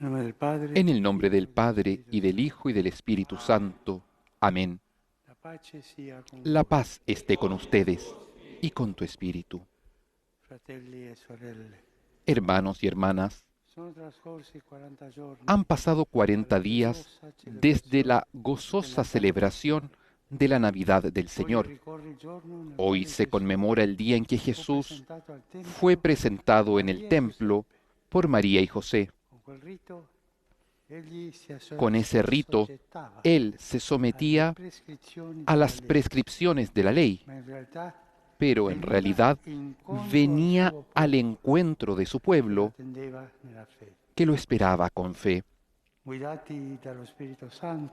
En el nombre del Padre, y del Hijo, y del Espíritu Santo. Amén. La paz esté con ustedes y con tu espíritu. Hermanos y hermanas, han pasado 40 días desde la gozosa celebración de la Navidad del Señor. Hoy se conmemora el día en que Jesús fue presentado en el templo por María y José. Con ese rito, Él se sometía a las prescripciones de la ley, pero en realidad venía al encuentro de su pueblo que lo esperaba con fe.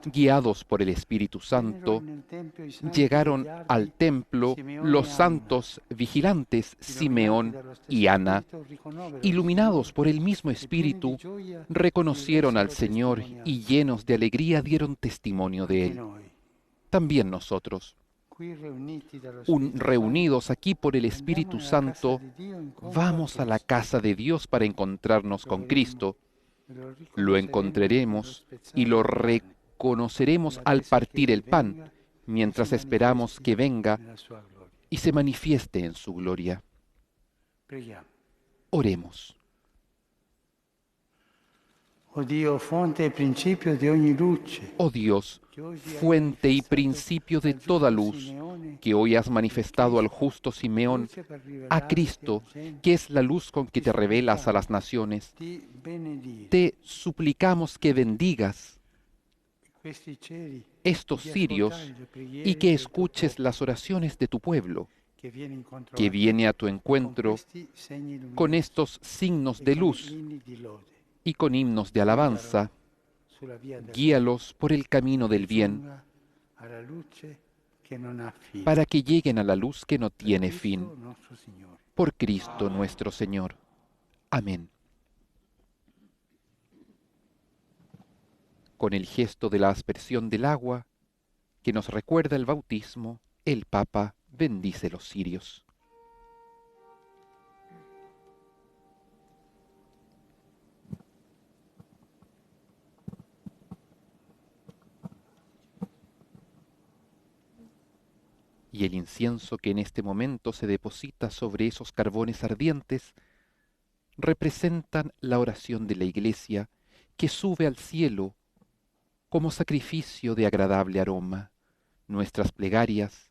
Guiados por el Espíritu Santo, llegaron al templo los santos vigilantes Simeón y Ana. Iluminados por el mismo Espíritu, reconocieron al Señor y llenos de alegría dieron testimonio de Él. También nosotros, reunidos aquí por el Espíritu Santo, vamos a la casa de Dios para encontrarnos con Cristo. Lo encontraremos y lo reconoceremos al partir el pan, mientras esperamos que venga y se manifieste en su gloria. Oremos. Oh Dio, fonte e principio di ogni luce, Oh Dios, fuente y principio de toda luz, que hoy has manifestado al justo Simeón, a Cristo, que es la luz con que te revelas a las naciones, te suplicamos que bendigas estos cirios y que escuches las oraciones de tu pueblo, que viene a tu encuentro con estos signos de luz y con himnos de alabanza. Guíalos por el camino del bien, para que lleguen a la luz que no tiene fin. Por Cristo nuestro Señor. Amén. Con el gesto de la aspersión del agua, que nos recuerda el bautismo, el Papa bendice los cirios. Y el incienso que en este momento se deposita sobre esos carbones ardientes representan la oración de la Iglesia que sube al cielo como sacrificio de agradable aroma, nuestras plegarias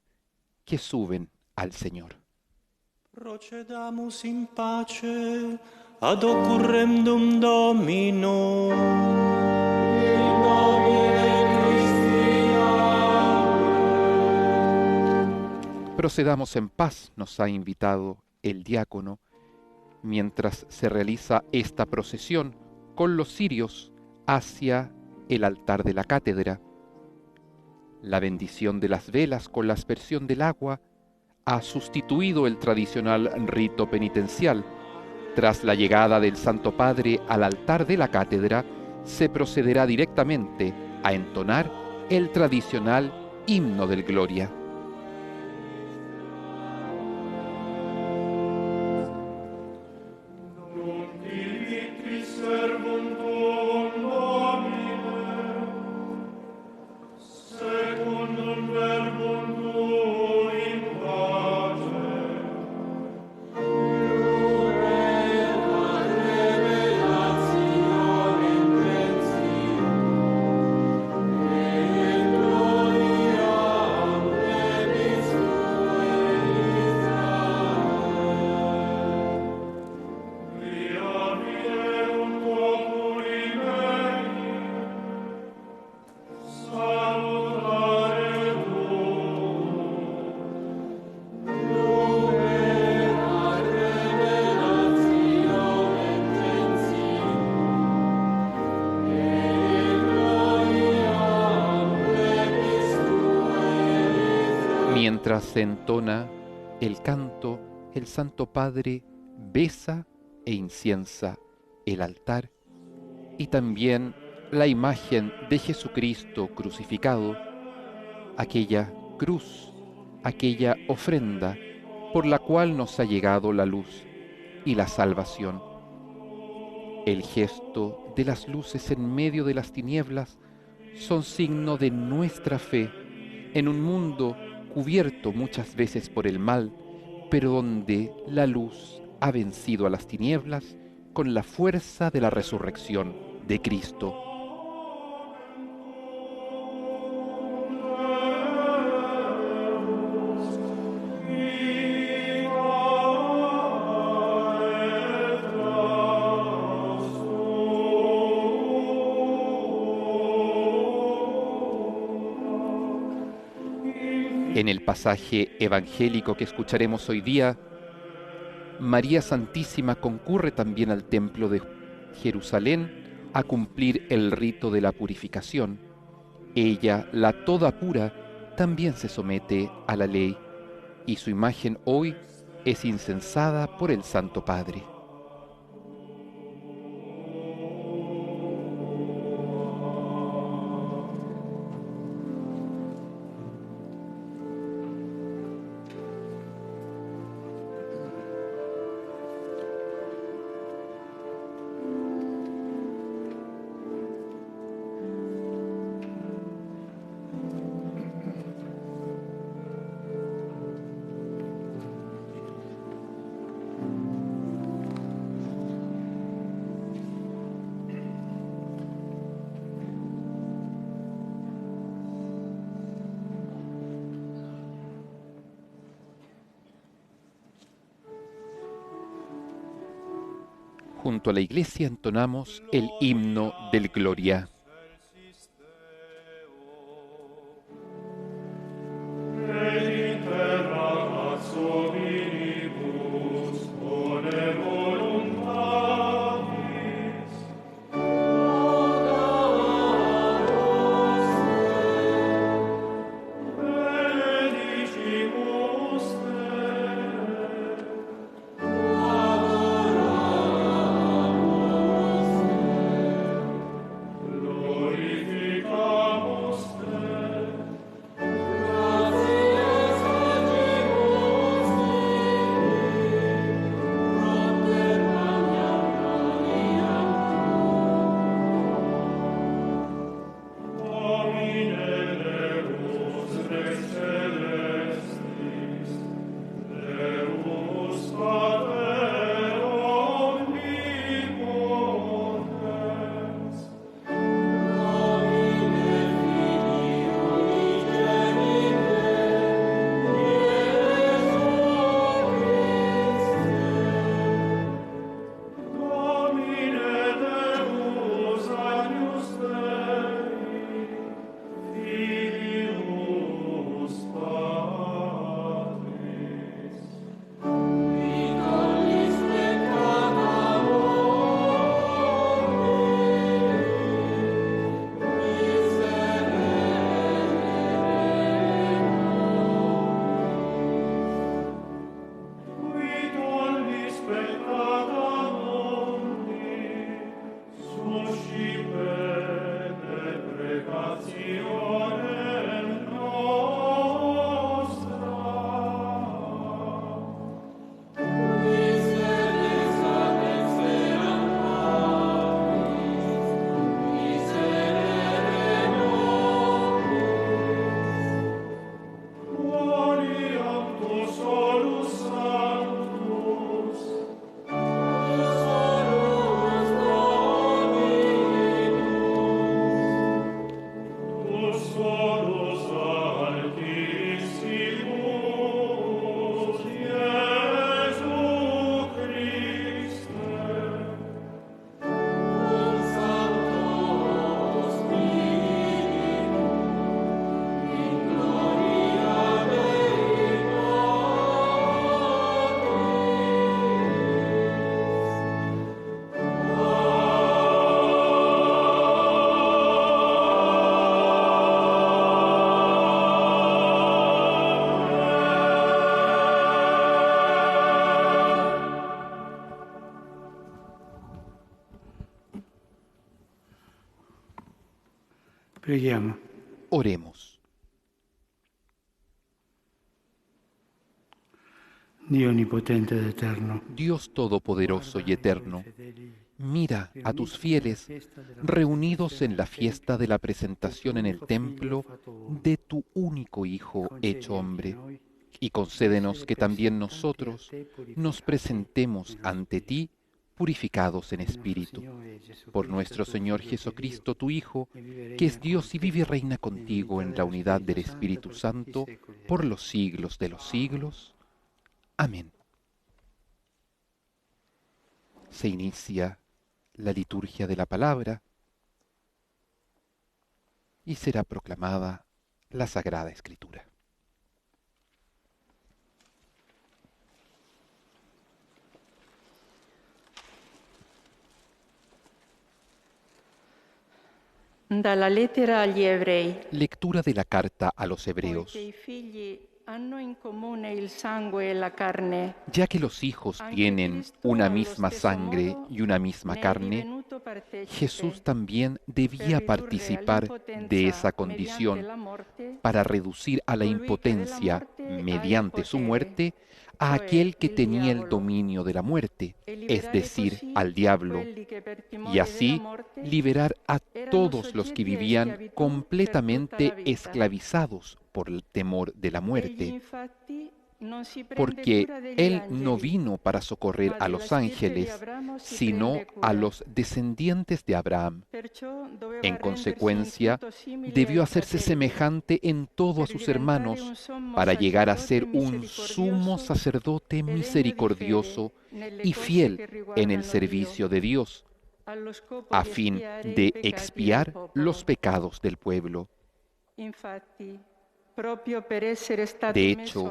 que suben al Señor. Procedamus in pace ad occurrendum Domino. In nomine Christi. Procedamos en paz, nos ha invitado el diácono, mientras se realiza esta procesión con los cirios hacia el altar de la cátedra. La bendición de las velas con la aspersión del agua ha sustituido el tradicional rito penitencial. Tras la llegada del Santo Padre al altar de la cátedra, se procederá directamente a entonar el tradicional himno del Gloria. Mientras se entona el canto, el Santo Padre besa e inciensa el altar y también la imagen de Jesucristo crucificado, aquella cruz, aquella ofrenda por la cual nos ha llegado la luz y la salvación. El gesto de las luces en medio de las tinieblas son signo de nuestra fe en un mundo cubierto muchas veces por el mal, pero donde la luz ha vencido a las tinieblas con la fuerza de la resurrección de Cristo. En el pasaje evangélico que escucharemos hoy día, María Santísima concurre también al templo de Jerusalén a cumplir el rito de la purificación. Ella, la toda pura, también se somete a la ley, y su imagen hoy es incensada por el Santo Padre. Junto a la iglesia entonamos el himno del Gloria. Preghiamo. Oremos. Dio onnipotente ed eterno, Dios todopoderoso y eterno, mira a tus fieles reunidos en la fiesta de la presentación en el templo de tu único Hijo hecho hombre, y concédenos que también nosotros nos presentemos ante ti purificados en espíritu. Por nuestro Señor Jesucristo, tu Hijo, que es Dios y vive y reina contigo en la unidad del Espíritu Santo, por los siglos de los siglos. Amén. Se inicia la liturgia de la palabra y será proclamada la Sagrada Escritura. Dalla lettera agli Ebrei. Lectura de la carta a los Hebreos. Poiché i figli hanno in comune il sangue e la carne, Ya que los hijos tienen una misma sangre y una misma carne, Jesús también debía participar de esa condición para reducir a la impotencia, mediante su muerte, a aquel que tenía el dominio de la muerte, es decir, al diablo, y así liberar a todos los que vivían completamente esclavizados por el temor de la muerte, porque Él no vino para socorrer a los ángeles, sino a los descendientes de Abraham. En consecuencia, debió hacerse semejante en todo a sus hermanos para llegar a ser un sumo sacerdote misericordioso y fiel en el servicio de Dios, a fin de expiar los pecados del pueblo. De hecho,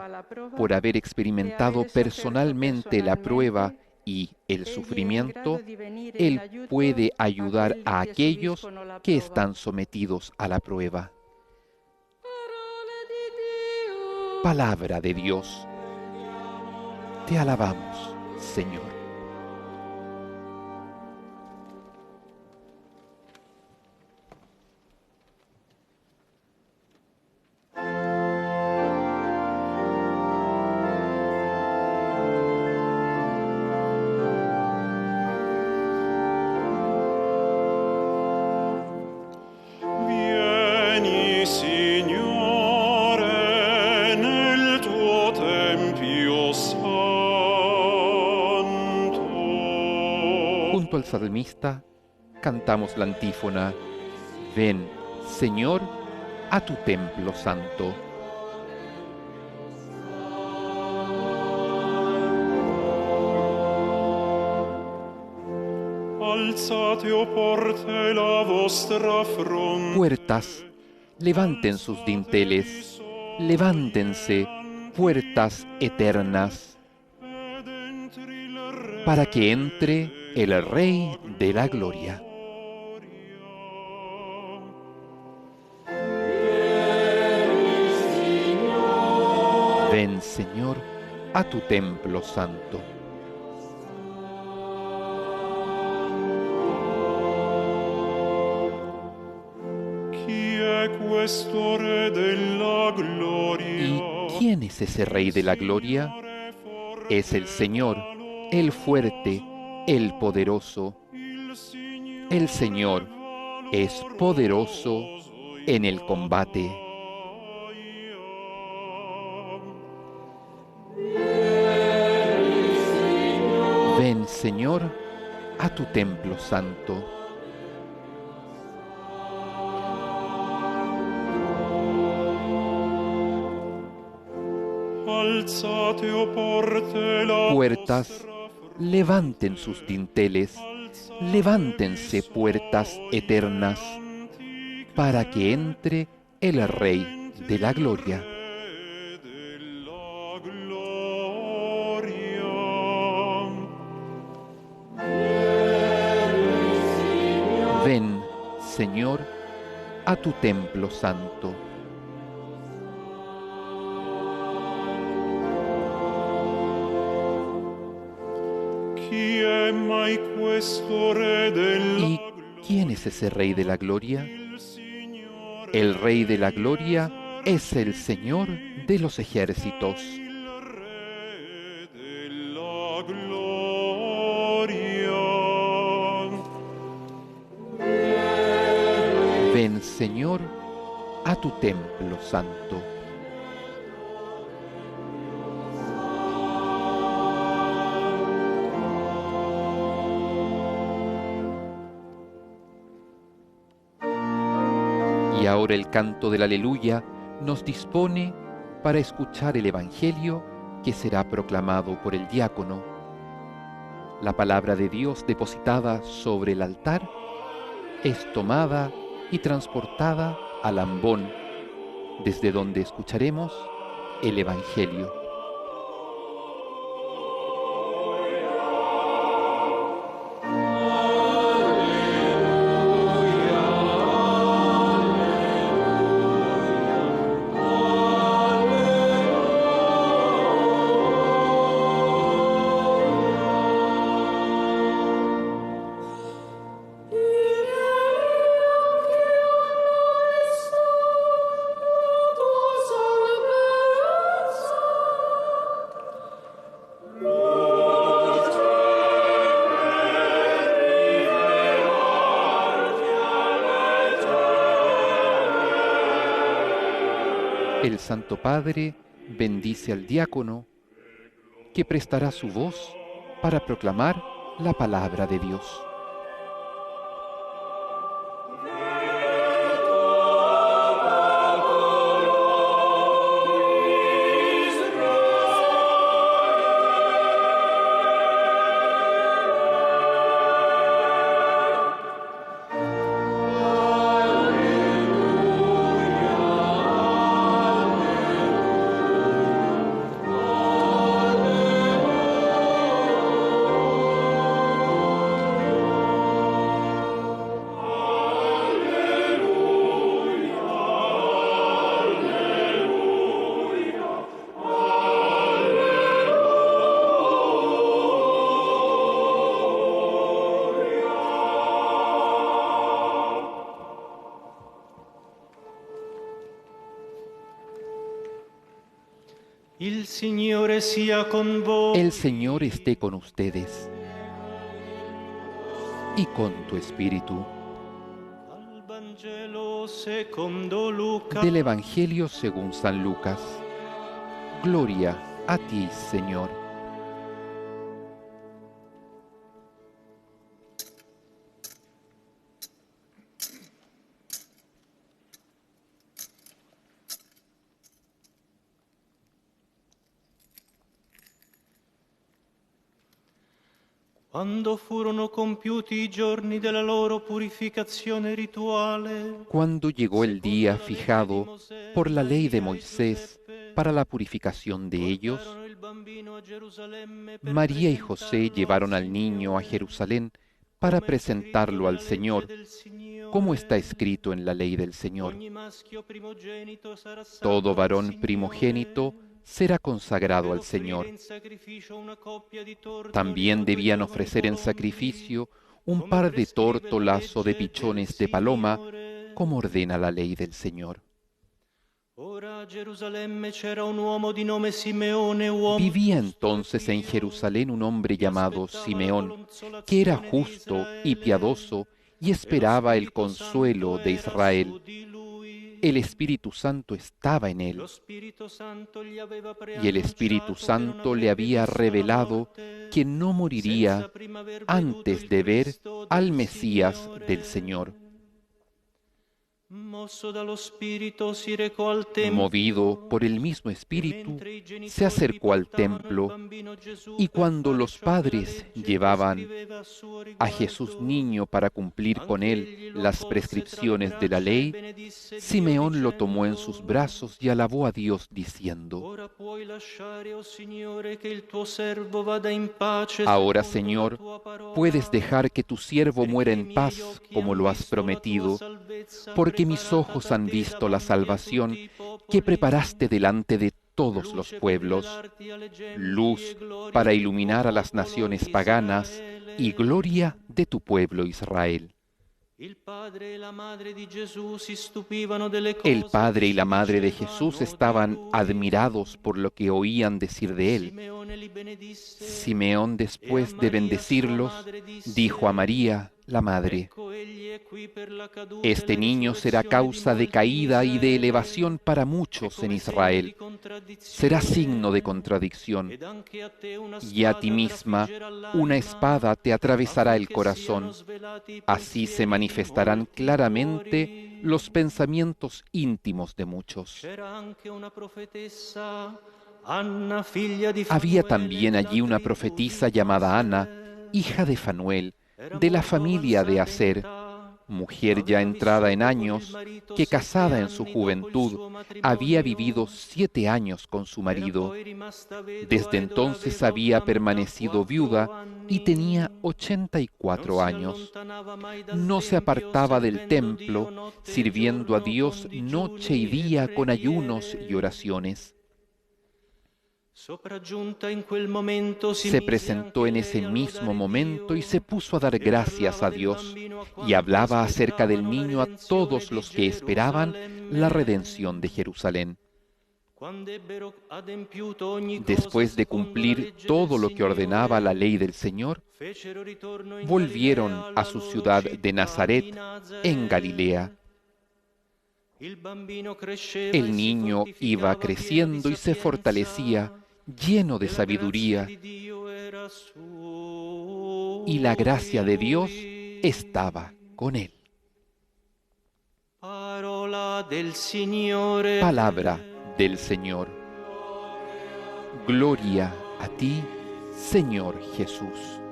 por haber experimentado personalmente la prueba y el sufrimiento, Él puede ayudar a aquellos que están sometidos a la prueba. Palabra de Dios. Te alabamos, Señor. Junto al salmista cantamos la antífona: Ven, Señor, a tu templo santo. Alzate, o porte, la vostra fronte. Puertas, levanten sus dinteles, levántense, puertas eternas, para que entre el Rey de la Gloria. Ven, Señor, a tu templo santo. ¿Y quién es ese Rey de la Gloria? Es el Señor, el fuerte, el poderoso. El Señor es poderoso en el combate. Ven, Señor, a tu templo santo. Puertas, levanten sus dinteles, levántense, puertas eternas, para que entre el Rey de la Gloria. Ven, Señor, a tu templo santo. ¿Y quién es ese Rey de la Gloria? El Rey de la Gloria es el Señor de los ejércitos. Señor a tu templo santo. Y ahora el canto del Aleluya nos dispone para escuchar el Evangelio que será proclamado por el diácono. La palabra de Dios depositada sobre el altar es tomada y transportada al ambón, desde donde escucharemos el Evangelio. El Santo Padre bendice al diácono que prestará su voz para proclamar la palabra de Dios. Il Signore sia con voi. El Señor esté con ustedes y con tu espíritu. Al Vangelo secondo Luca. Del Evangelio según San Lucas. Gloria a ti, Señor. Quando furono compiuti i giorni della loro purificazione rituale, Cuando llegó el día fijado por la ley de Moisés para la purificación de ellos, portarono il bambino a Gerusalemme per María y José llevaron al niño a Jerusalén para come presentarlo al scritto nella Señor, legge del Signore. como está escrito en la ley del Señor. Ogni maschio primogenito sarà santo Todo al varón Signore, primogénito será consagrado per al offrire Señor. in sacrificio una coppia di tortoli También o due debían giovani ofrecer en colombi, sacrificio un come par de prescrive la tórtolas o de legge del pichones de paloma, Signore. como ordena la ley del Señor. Ora a Gerusalemme c'era un uomo di nome Simeone, uomo Vivía giusto e entonces en pio, Jerusalén un hombre che llamado aspettava la Simeón, consolazione que era di justo y Israele, piadoso y e lo esperaba el Spirito consuelo Santo de era su Israel. di lui. El Espíritu Santo estaba en él Lo Spirito Santo gli aveva y el Espíritu preannunciato che non Santo le avrebbe había visto la revelado morte, que no moriría senza prima aver veduto antes il de ver Cristo al del Mesías Signore. del Señor. Mosso dallo Spirito si recò al templo. Movido por el mismo Espíritu, Mentre i genitori se acercó al portavano il templo bambino Gesù y per cuando fare los ciò che la padres legge llevaban prescriveva a suo a riguardo, Jesús niño para cumplir con anche él egli lo las accolse tra le prescripciones de la braccia e ley, benedisse Dio Simeón lo tomó en sus dicendo: brazos y alabó a Dios diciendo: Ora puoi lasciare, oh Signore, che il tuo servo vada in pace Ahora, secondo Señor, la tua parola, puedes dejar que tu siervo muera perché i en miei paz, occhi como han lo has visto la tua prometido, salvezza porque mis preparata ojos da han te visto la davanti a salvación tutti i que popoli, preparaste delante de todos los luce per pueblos, rivelarti alle genti luz e gloria para del iluminar a las popolo naciones di paganas Israele. y gloria de tu pueblo Israel. Il padre e la madre di Gesù si stupivano delle El cose padre che y si la madre de dicevano Jesús di estaban lui. admirados por lo que oían decir de él. Simeone li benedisse Simeón, e a después de Maria, sua bendecirlos, madre, disse: dijo a María, la madre. Este niño será causa de caída y de elevación para muchos en Israel. Será signo de contradicción. Y a ti misma una espada te atravesará el corazón. Así se manifestarán claramente los pensamientos íntimos de muchos. Había también allí una profetisa llamada Ana, hija de Fanuel, de la familia de Aser, mujer ya entrada en años, que casada en su juventud, había vivido 7 años con su marido. Desde entonces había permanecido viuda y tenía 84 años. No se apartaba del templo, sirviendo a Dios noche y día con ayunos y oraciones. Se presentó en ese mismo momento y se puso a dar gracias a Dios y hablaba acerca del niño a todos los que esperaban la redención de Jerusalén. Después de cumplir todo lo que ordenaba la ley del Señor, volvieron a su ciudad de Nazaret en Galilea. El niño iba creciendo y se fortalecía, lleno de sabiduría, y la gracia de Dios estaba con él. Palabra del Señor. Gloria a ti, Señor Jesús.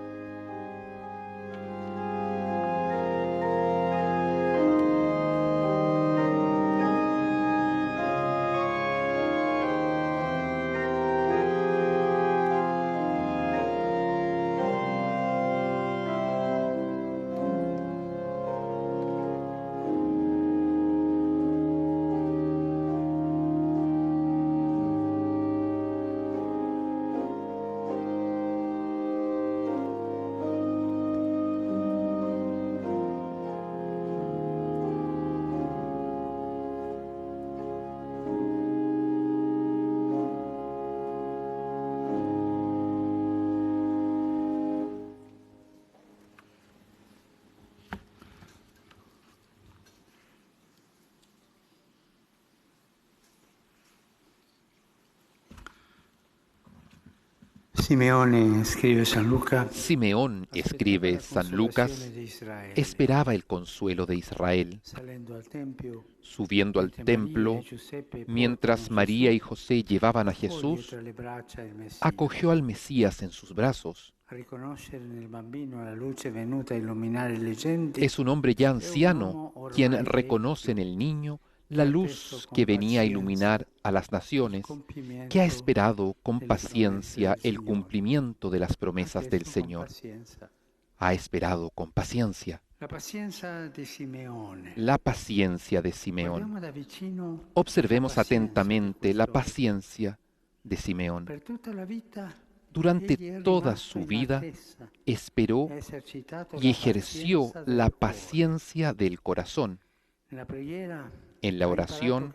Simeón escribe San Lucas, esperaba el consuelo de Israel. Subiendo al templo, mientras María y José llevaban a Jesús, acogió al Mesías en sus brazos. Es un hombre ya anciano quien reconoce en el niño la luz que venía a iluminar a las naciones, que ha esperado con paciencia el cumplimiento de las promesas del Señor. Ha esperado con paciencia. La paciencia de Simeón. Observemos atentamente la paciencia de Simeón. Durante toda su vida esperó y ejerció la paciencia del corazón. En la oración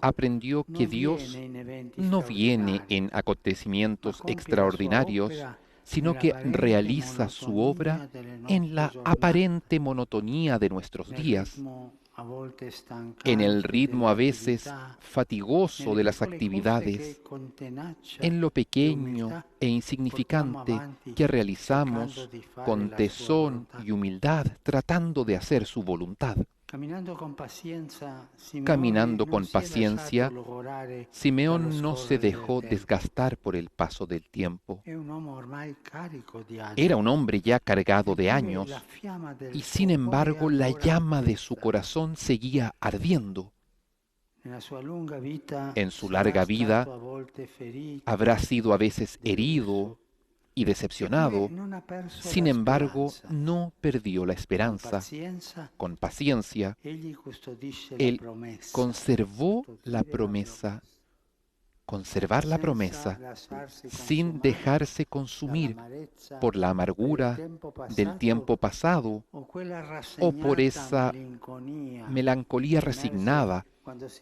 aprendió que Dios no viene en acontecimientos extraordinarios, sino que realiza su obra en la aparente monotonía de nuestros días, en el ritmo a veces fatigoso de las actividades, en lo pequeño e insignificante que realizamos con tesón y humildad, tratando de hacer su voluntad. Caminando con paciencia, Simeón no se dejó desgastar por el paso del tiempo. Era un hombre ya cargado de años y sin embargo la llama de su corazón seguía ardiendo. En su larga vida habrá sido a veces herido y decepcionado, sin embargo, no perdió la esperanza. Con paciencia, él conservó la promesa, conservar la promesa sin dejarse consumir por la amargura del tiempo pasado o por esa melancolía resignada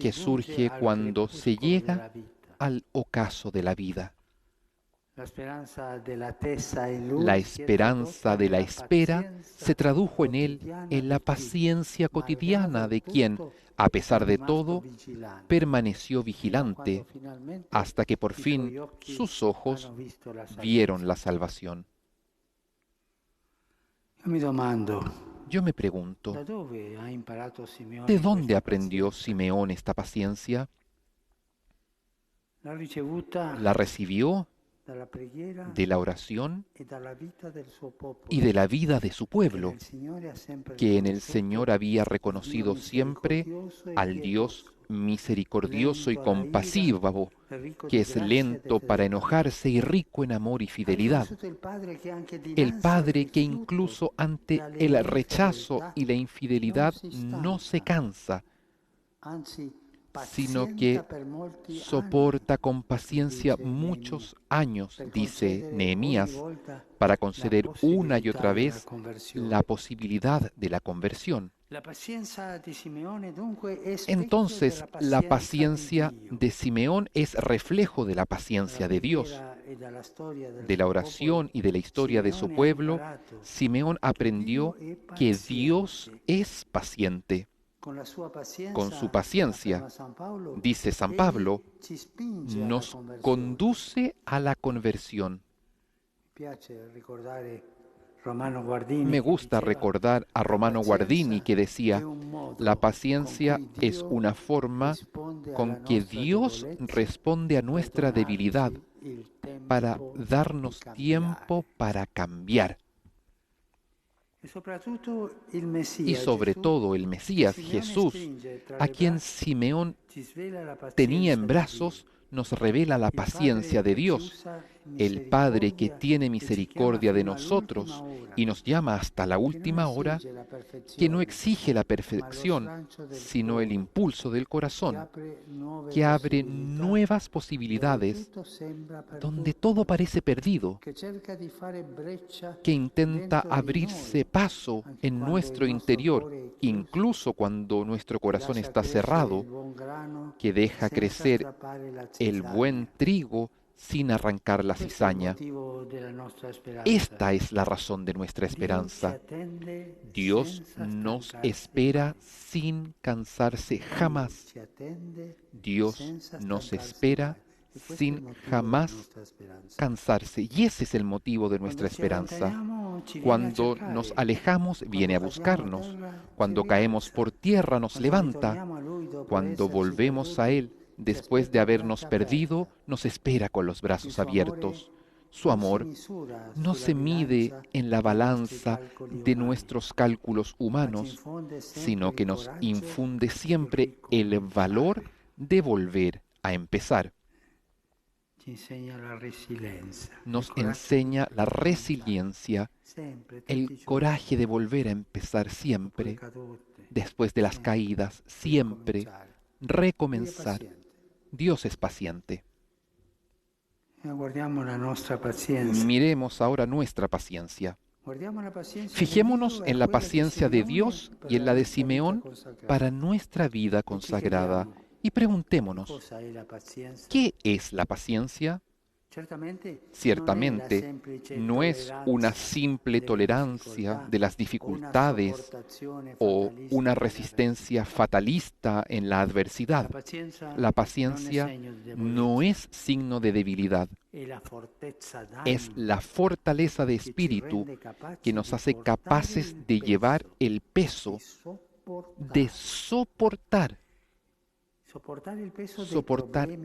que surge cuando se llega al ocaso de la vida. La esperanza de la attesa in lui La si è esperanza tradotta de la nella espera pazienza se tradujo en él quotidiana en la di chi, paciencia cotidiana malgrado de quien, tutto, a è pesar de rimasto todo, vigilante, permaneció fino a quando vigilante finalmente hasta que por i fin suoi occhi sus ojos hanno visto la vieron la salvezza. salvación. Io mi domando, Yo me da pregunto, dove ha imparato Simeone ¿de dónde questa aprendió pazienza? Simeón esta paciencia? L'ha ricevuta ¿La recibió dalla preghiera de la oración e dalla vita del suo y de popolo, la vida de su che pueblo, nel Signore ha sempre que en el riconosciuto Señor había il Dio reconocido siempre misericordioso e al Dios pietoso, misericordioso y lento alla ira, compasivo, ricco que di es grazia e di lento para fedeltà. enojarse y rico en amor y Ha fidelidad. riconosciuto il Padre che anche El dinanzi al Padre que rifiuto incluso e ante alle el rechazo infedeltà y la non infidelidad si no se stanca, cansa, anzi sino pazienta que per molti anni, soporta con paciencia dice muchos Neemia, años, per dice concedere ogni Nehemías, volta para la conceder una y possibilità otra della vez conversione. la posibilidad de la conversión. La pazienza di Simeone dunque è specchio Entonces, della la pazienza paciencia di Dio. de Simeón es reflejo de la paciencia Dalla de Dios. preghiera e dalla storia del De la suo oración popolo, y de la historia de su Simeone ha pueblo, imparato Simeón che Dio aprendió è que Dios paziente. es paciente. Con la sua Con su pazienza, paciencia, afferma San Paolo, dice San egli Pablo, ci spinge alla nos conversione. conduce a la conversión. Mi piace ricordare Romano Guardini Me che gusta diceva recordar a la Romano Guardini pazienza que è decía, un modo la con paciencia cui es Dio una forma risponde con alla que nostra Dios debolezza responde a per nuestra debilidad donarci il para tempo di darnos cambiare. tiempo para cambiar. E soprattutto il Messia, Y sobre Gesù, todo el che Mesías, Simeone Jesús, stringe tra a le quien braccia, Simeón ci svela la tenía pazienza en di brazos, nos revela la Dio. Il paciencia Padre de che ci Dios, usa el Padre que misericordia tiene e ci chiama misericordia de fino all'ultima nosotros ora, y nos llama hasta la che non última hora, esige la que no perfezione, exige la ma lo perfección, slancio del sino el cuore, impulso del che corazón, apre nuove que abre possibilità, nuevas dove posibilidades, tutto sembra donde perduto, todo parece perdido, che cerca di fare breccia que intenta dentro di abrirse noi, paso anche en quando nuestro il nostro interior, cuore è chiuso, incluso cuando nuestro che corazón lascia está crescere cerrado, il buon grano que deja senza crecer strappare la el buen zizzania. trigo sin arrancar la Questo è il cizaña. motivo della nostra speranza. Esta es la razón de nuestra Dio ci esperanza. attende Dios senza nos stancarsi espera mai. sin cansarse Dio jamás. ci attende Dios senza nos stancarsi espera mai. E questo è il sin motivo della jamás nostra speranza. cansarse. Y ese es el motivo de nuestra Quando ci esperanza. allontaniamo, ci viene a Cuando cercare. nos alejamos, viene a Quando cadiamo a buscarnos. terra, ci Cuando caemos rialza. por tierra, nos Quando levanta. ritorniamo a Lui dopo Cuando esserci volvemos a perduti, Él, ci después de aspetta a habernos braccia perdido, aperte. nos espera con los Il brazos suo amore abiertos. Su non si amor misura no sulla se mide bilancia en la dei nostri balanza calcoli de umani, nuestros cálculos ma ci humanos, infonde sempre sino il que nos coraggio infunde di siempre el valor ricominciare. de volver a empezar. Ci insegna la resilienza, il Nos coraggio di enseña la ricominciare. resiliencia, Sempre, tutti i el giorni, coraje de volver a empezar dopo le siempre, cadute, después de las sempre caídas, siempre, ricominciare. Dio è recomenzar. paziente. Dios es paciente. E guardiamo la nostra pazienza. Miremos ahora nuestra paciencia. Guardiamo la pazienza Fijémonos di Dio e en la quella di paciencia de Simeone Dios per y en la la de nostra vita Simeón consacrata. para nuestra vida consagrada. chiediamo, Y preguntémonos, cosa è la pazienza? ¿qué es la paciencia? Certamente Ciertamente no es una simple tolerancia de las dificultades o una resistencia fatalista en la adversidad. La paciencia no es signo de debilidad, es la fortaleza de espíritu que nos hace capaces de llevar el peso, de soportar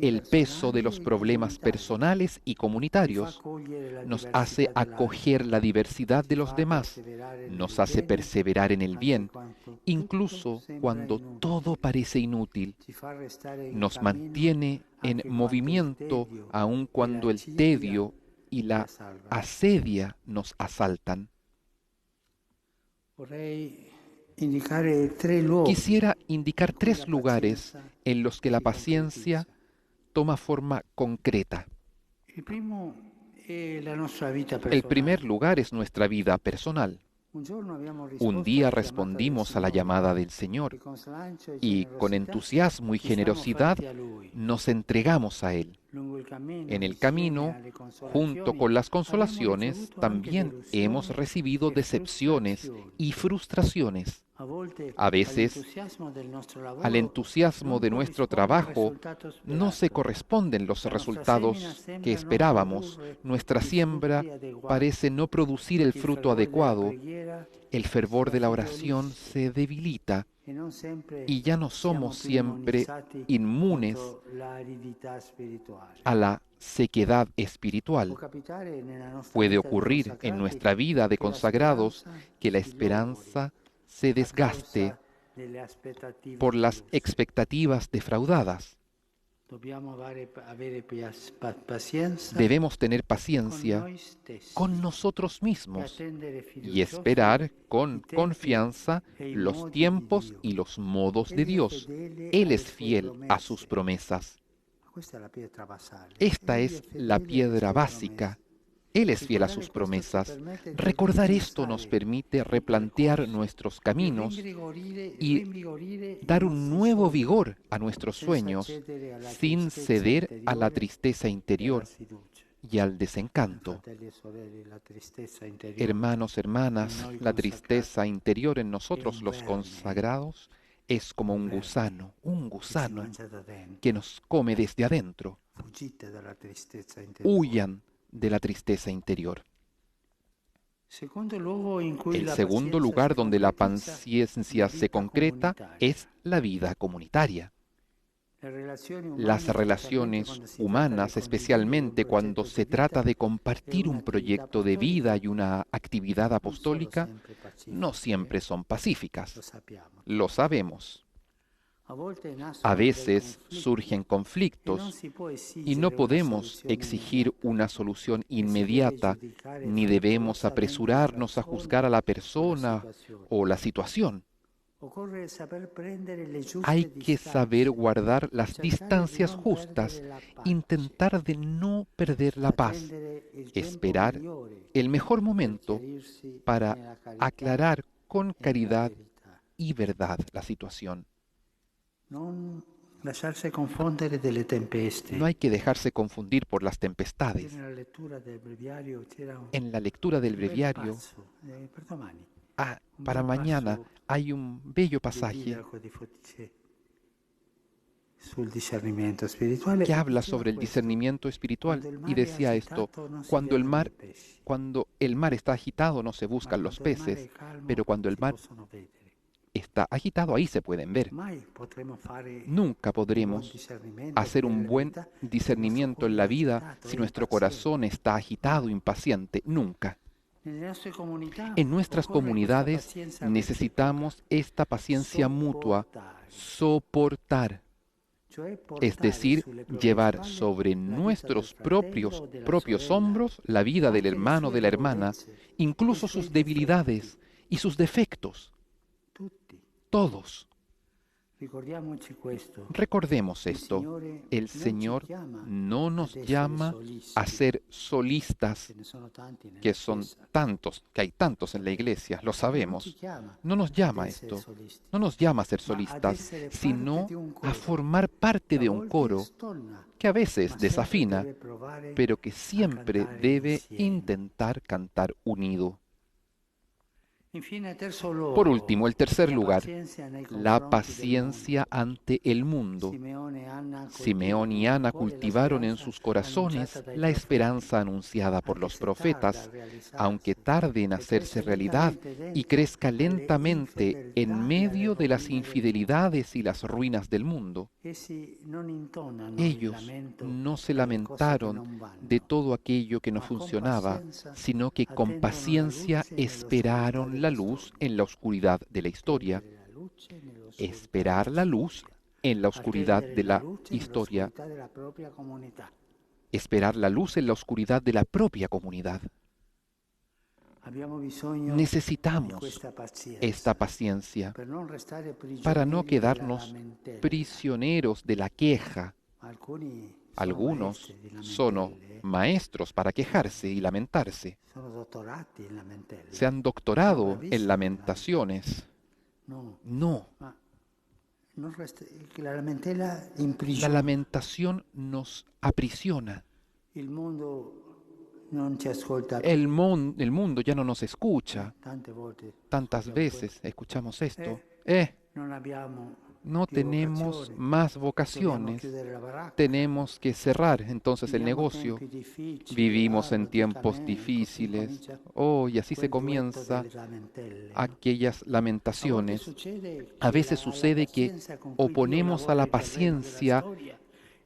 el peso de los problemas personales y comunitarios, nos hace acoger la diversidad de los demás, nos hace perseverar en el bien, incluso cuando todo parece inútil, nos mantiene en movimiento aun cuando el tedio y la asedia nos asaltan. Quisiera indicar 3 lugares en los que la paciencia toma forma concreta. El primer lugar es nuestra vida personal. Un día respondimos a la llamada del Señor y con entusiasmo y generosidad nos entregamos a Él. En el camino, junto con las consolaciones, también hemos recibido decepciones y frustraciones. A veces, al entusiasmo de nuestro trabajo no se corresponden los resultados que esperábamos. Nuestra siembra parece no producir el fruto adecuado. El fervor de la oración se debilita y ya no somos siempre inmunes a la sequedad espiritual. Puede ocurrir en nuestra vida de consagrados que la esperanza se desgaste por las expectativas defraudadas. Debemos tener paciencia con nosotros mismos y esperar con confianza los tiempos y los modos de Dios. Él es fiel a sus promesas. Esta es la piedra básica. Él es fiel a sus promesas. Recordar esto nos permite replantear nuestros caminos y dar un nuevo vigor a nuestros sueños sin ceder a la tristeza interior y al desencanto. Hermanos, hermanas, la tristeza interior en nosotros los consagrados es como un gusano que nos come desde adentro. Huyan de la tristeza interior. El segundo lugar donde la paciencia se concreta es la vida comunitaria. Las relaciones humanas, especialmente cuando se trata de compartir un proyecto de vida y una actividad apostólica, no siempre son pacíficas. Lo sabemos. A veces surgen conflictos y no podemos exigir una solución inmediata, ni debemos apresurarnos a juzgar a la persona o la situación. Hay que saber guardar las distancias justas, intentar de no perder la paz, esperar el mejor momento para aclarar con caridad y verdad la situación. No hay que dejarse confundir por las tempestades. En la lectura del breviario, para mañana hay un bello pasaje que habla sobre el discernimiento espiritual y decía esto: cuando el mar está agitado no se buscan los peces, pero cuando el mar está agitado ahí se pueden ver. Nunca podremos hacer un buen discernimiento en la vida si nuestro corazón está agitado, impaciente. Nunca. En nuestras comunidades necesitamos esta paciencia mutua, soportar, es decir, llevar sobre nuestros propios hombros la vida del hermano o de la hermana, incluso sus debilidades y sus defectos. Todos. Recordemos esto. El Señor no nos llama a ser solistas, que son tantos, que hay tantos en la iglesia, lo sabemos. No nos llama a esto. No nos llama a ser solistas, sino a formar parte de un coro que a veces desafina, pero que siempre debe intentar cantar unido. Por último, el tercer lugar, la paciencia ante el mundo. Simeón y Ana cultivaron en sus corazones la esperanza anunciada por los profetas, aunque tarde en hacerse realidad y crezca lentamente en medio de las infidelidades y las ruinas del mundo. Ellos no se lamentaron de todo aquello que no funcionaba, sino que con paciencia esperaron la luz en la oscuridad de la historia. Esperar la luz en la oscuridad de la historia. Esperar la luz en la oscuridad de la propia comunidad. Necesitamos esta paciencia para no quedarnos prisioneros de la queja. Algunos maestri di son lamentele, maestros para quejarse y lamentarse. sono dottorati in lamentele. Se han Sono doctorado en bravissimi in lamentele. lamentaciones. No, No, ma che la lamentela la imprigiona. lamentación nos aprisiona. Il mondo non ci ascolta più. El mundo ya no nos escucha. Tante volte Tantas ascoltiamo veces escuchamos esto. non abbiamo No più tenemos vocazione, más dobbiamo vocaciones. chiudere la baracca, Tenemos que cerrar entonces el viviamo negocio. tempi difficili, Vivimos en tiempos praticamente, così difíciles. comincia Oh, y así se quel duetto comienza delle lamentele, no? aquellas A volte lamentaciones. succede A che veces alla sucede que pazienza con cui Dio oponemos a lavora la il terreno della paciencia storia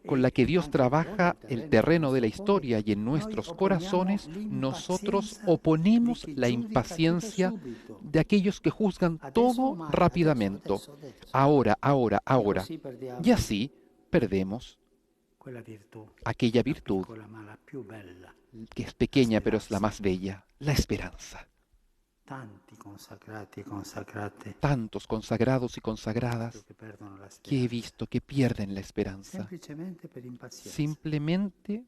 con la que Dios anche lavora trabaja il el terreno terreno dei de la nostri cuori. historia y en Noi nuestros opponiamo corazones nosotros l'impazienza di oponemos chi la giudica tutto impaciencia subito. de aquellos que juzgan Adesso todo mai, rápidamente. adesso. Ahora, ahora, E ahora. così perdiamo Y así perdemos quella virtù, aquella la virtud piccola ma la più bella. que es pequeña pero es la más bella, la esperanza. Tanti consacrati e consacrate Tantos consagrados y consagradas che perdono la que he speranza, visto que pierden la esperanza semplicemente per impazienza. simplemente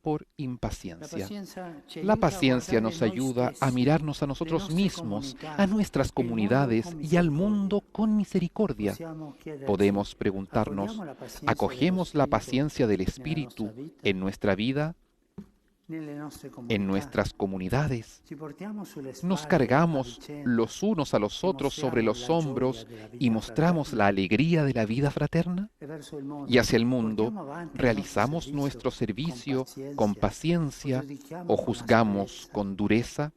por La impaciencia. pazienza ci La aiuta a paciencia guardare nos noi ayuda a stessi, mirarnos a le nosotros nostre mismos, comunità, a nuestras il mondo comunidades con y al misericordia. mundo con misericordia. Possiamo chiederci, Podemos preguntarnos, accogliamo la pazienza ¿acogemos la dello paciencia del Spirito nella Espíritu nostra vita, en nuestra vida, nelle nostre comunità? en nuestras comunidades? Ci portiamo sulle Nos spalle cargamos a vicenda los unos a los e otros sobre mostriamo los la gioia hombros della vita y mostramos fraterna? la alegría de la vida fraterna. E verso il mondo Y hacia el portiamo mundo avanti il realizamos nuestro servicio con paciencia o juzgamos con dureza.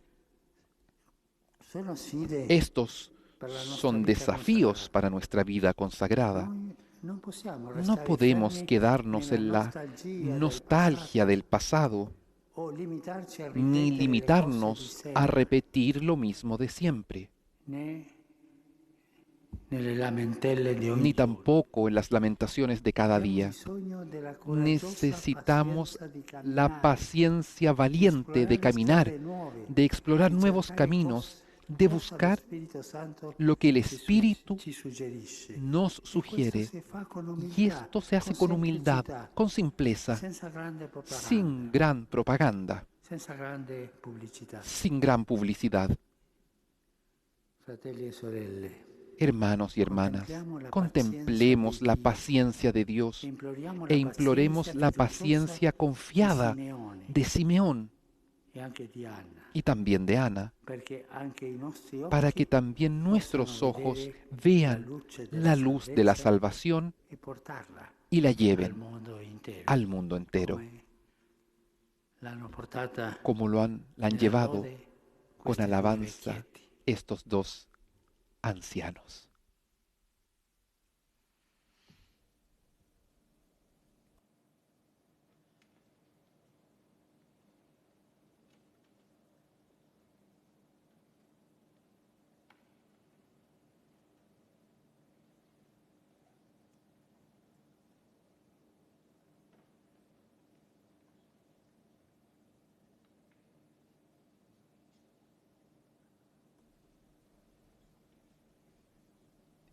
Sono sfide Estos per la nostra son vita desafíos consagrata. para nuestra vida consagrada. Noi non possiamo No restare podemos fermi quedarnos nella en la nostalgia del pasado, o limitarci a ni ripetere le cose limitarnos di a sempre, repetir lo mismo de siempre, né nelle lamentele di ogni ni giorno. tampoco en las lamentaciones de cada Abbiamo día. bisogno della coraggiosa Necesitamos pazienza di la camminare, paciencia valiente de esplorare caminar, strade nuove, de explorar di nuevos cercare caminos, cosa de lo buscar Spirito Santo lo que el ci Espíritu ci suggerisce. nos E sugiere. questo si fa con Y umiltà, esto se hace con humildad, semplicità, con simpleza, senza grande propaganda, sin gran propaganda, senza grande pubblicità. sin gran publicidad. Fratelli e sorelle, Hermanos y hermanas, contemplemos la paciencia de Dios e imploremos la paciencia confiada de Simeón e anche di Anna, y también de Ana, perché anche i nostri para occhi que también nuestros ojos vean la luz de la salvación e portarla y la al lleven mondo intero. al mundo entero, Come l'hanno portata como la han nella llevado lode con questi due alabanza vecchietti. estos dos ancianos.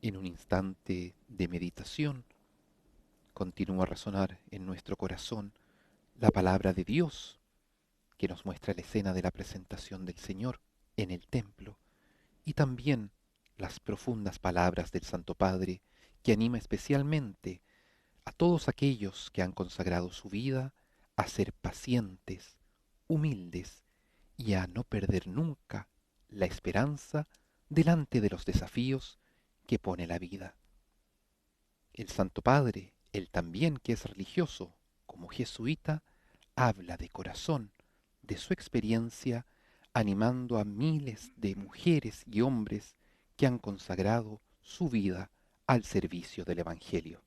En un instante de meditación, continúa a resonar en nuestro corazón la palabra de Dios que nos muestra la escena de la presentación del Señor en el templo y también las profundas palabras del Santo Padre que anima especialmente a todos aquellos que han consagrado su vida a ser pacientes, humildes y a no perder nunca la esperanza delante de los desafíos que pone la vida. El Santo Padre, él también que es religioso, como jesuita, habla de corazón, de su experiencia, animando a miles de mujeres y hombres que han consagrado su vida al servicio del Evangelio.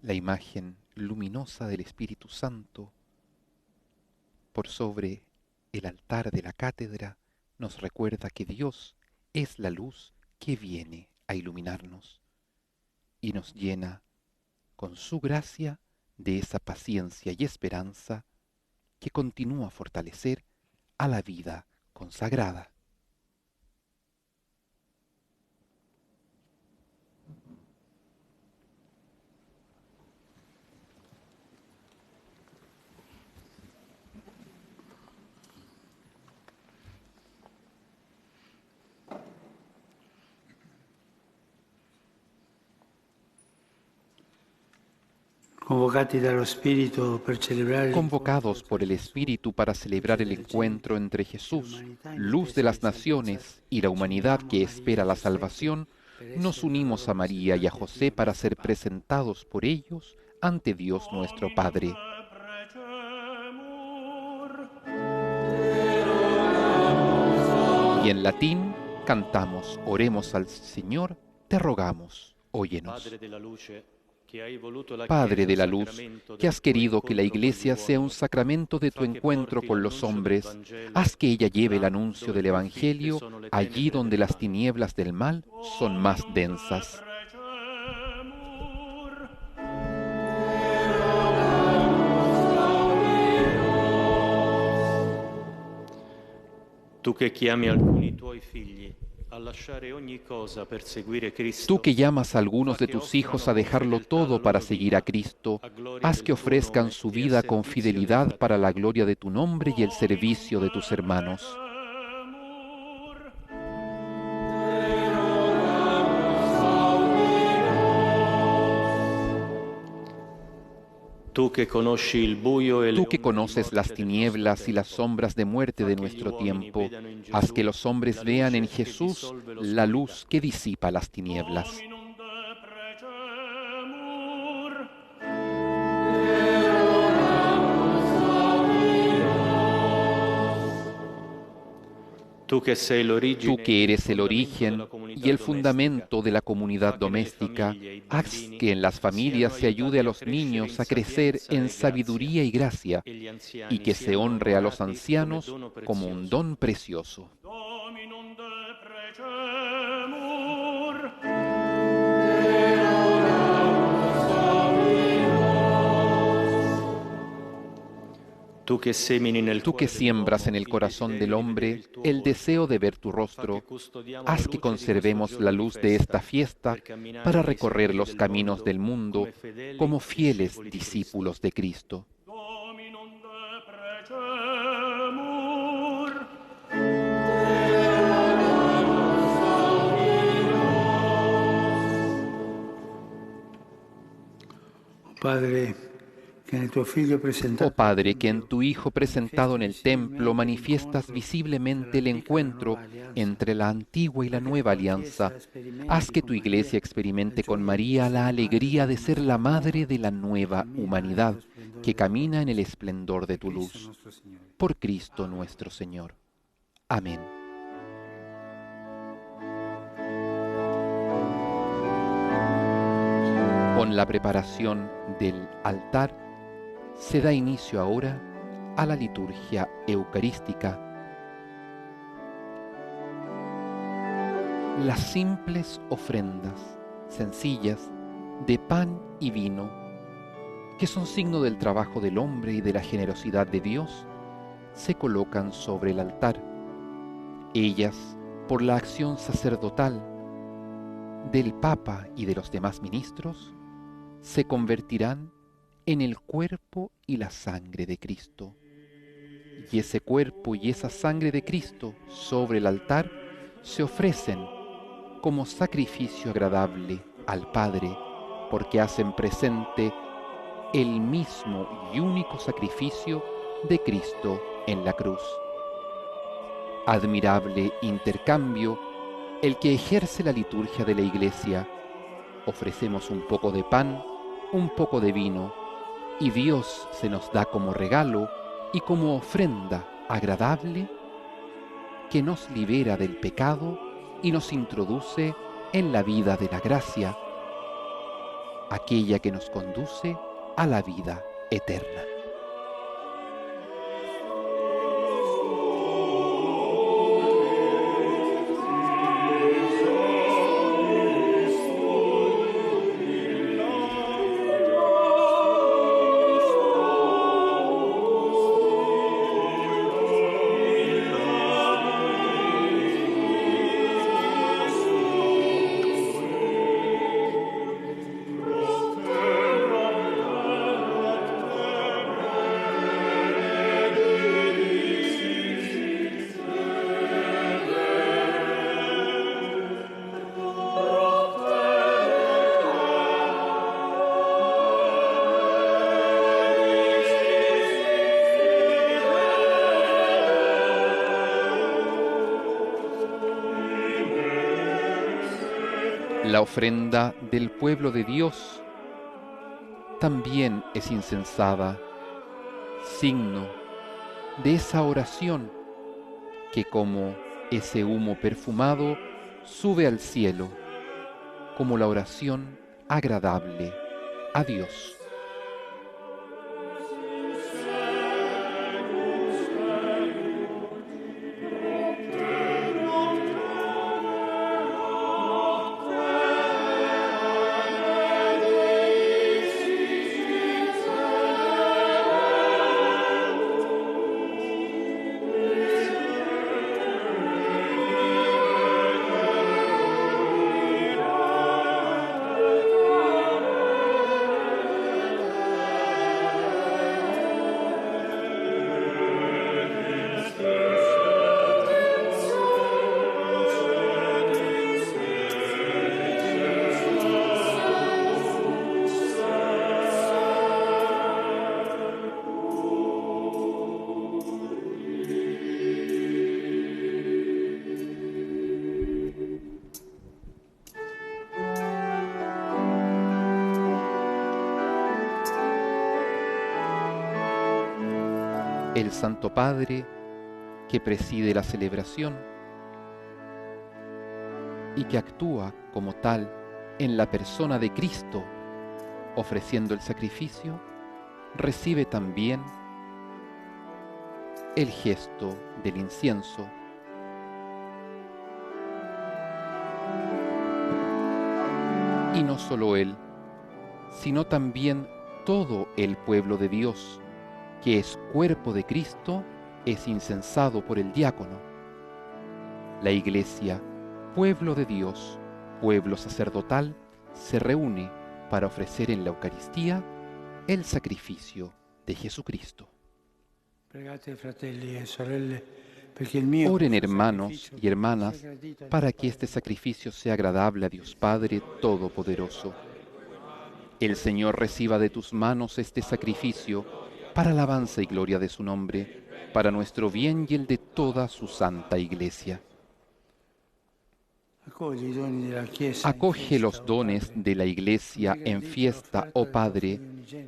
La imagen luminosa del Espíritu Santo por sobre el altar de la cátedra nos recuerda que Dios es la luz que viene a iluminarnos y nos llena con su gracia de esa paciencia y esperanza que continúa a fortalecer a la vida consagrada. Convocados por el Espíritu para celebrar el encuentro entre Jesús, luz de las naciones, y la humanidad que espera la salvación, nos unimos a María y a José para ser presentados por ellos ante Dios nuestro Padre. Y en latín cantamos: oremos al Señor, te rogamos, óyenos. Padre de la luz, que has querido que la Iglesia sea un sacramento de tu encuentro con los hombres, haz que ella lleve el anuncio del Evangelio allí donde las tinieblas del mal son más densas. Tú que chiami alcuni tuoi figli a lasciare ogni cosa per seguire Cristo. Tú que llamas a algunos de tus hijos a dejarlo todo para seguir a Cristo, haz que ofrezcan su vida con fidelidad para la gloria de tu nombre y el servicio de tus hermanos. Tú que conoces las tinieblas y las sombras de muerte de nuestro tiempo, haz que los hombres vean en Jesús la luz que disipa las tinieblas. Tú que eres el origen y el fundamento de la comunidad doméstica, haz que en las familias se ayude a los niños a crecer en sabiduría y gracia, y que se honre a los ancianos como un don precioso. Tú que siembras en el corazón del hombre el deseo de ver tu rostro, haz que conservemos la luz de esta fiesta para recorrer los caminos del mundo como fieles discípulos de Cristo. Oh Padre, que en tu Hijo presentado en el templo manifiestas visiblemente el encuentro entre la antigua y la nueva alianza, haz que tu Iglesia experimente con María la alegría de ser la madre de la nueva humanidad que camina en el esplendor de tu luz. Por Cristo nuestro Señor. Amén. Con la preparación del altar, se da inicio ahora a la liturgia eucarística. Las simples ofrendas sencillas de pan y vino, que son signo del trabajo del hombre y de la generosidad de Dios, se colocan sobre el altar. Ellas, por la acción sacerdotal del Papa y de los demás ministros, se convertirán en el cuerpo y la sangre de Cristo. Y ese cuerpo y esa sangre de Cristo sobre el altar se ofrecen como sacrificio agradable al Padre, porque hacen presente el mismo y único sacrificio de Cristo en la cruz. Admirable intercambio el que ejerce la liturgia de la Iglesia. Ofrecemos un poco de pan, un poco de vino, y Dios se nos da como regalo y como ofrenda agradable que nos libera del pecado y nos introduce en la vida de la gracia, aquella que nos conduce a la vida eterna. La ofrenda del pueblo de Dios también es incensada, signo de esa oración que como ese humo perfumado sube al cielo, como la oración agradable a Dios. El Santo Padre, que preside la celebración y que actúa como tal en la persona de Cristo, ofreciendo el sacrificio, recibe también el gesto del incienso. Y no solo él, sino también todo el pueblo de Dios, que es cuerpo de Cristo, es incensado por el diácono. La Iglesia, pueblo de Dios, pueblo sacerdotal, se reúne para ofrecer en la Eucaristía el sacrificio de Jesucristo. Oren, hermanos y hermanas, para que este sacrificio sea agradable a Dios Padre Todopoderoso. El Señor reciba de tus manos este sacrificio para alabanza y gloria de su nombre, para nuestro bien y el de toda su santa Iglesia. Acoge los dones de la Iglesia en fiesta, oh Padre,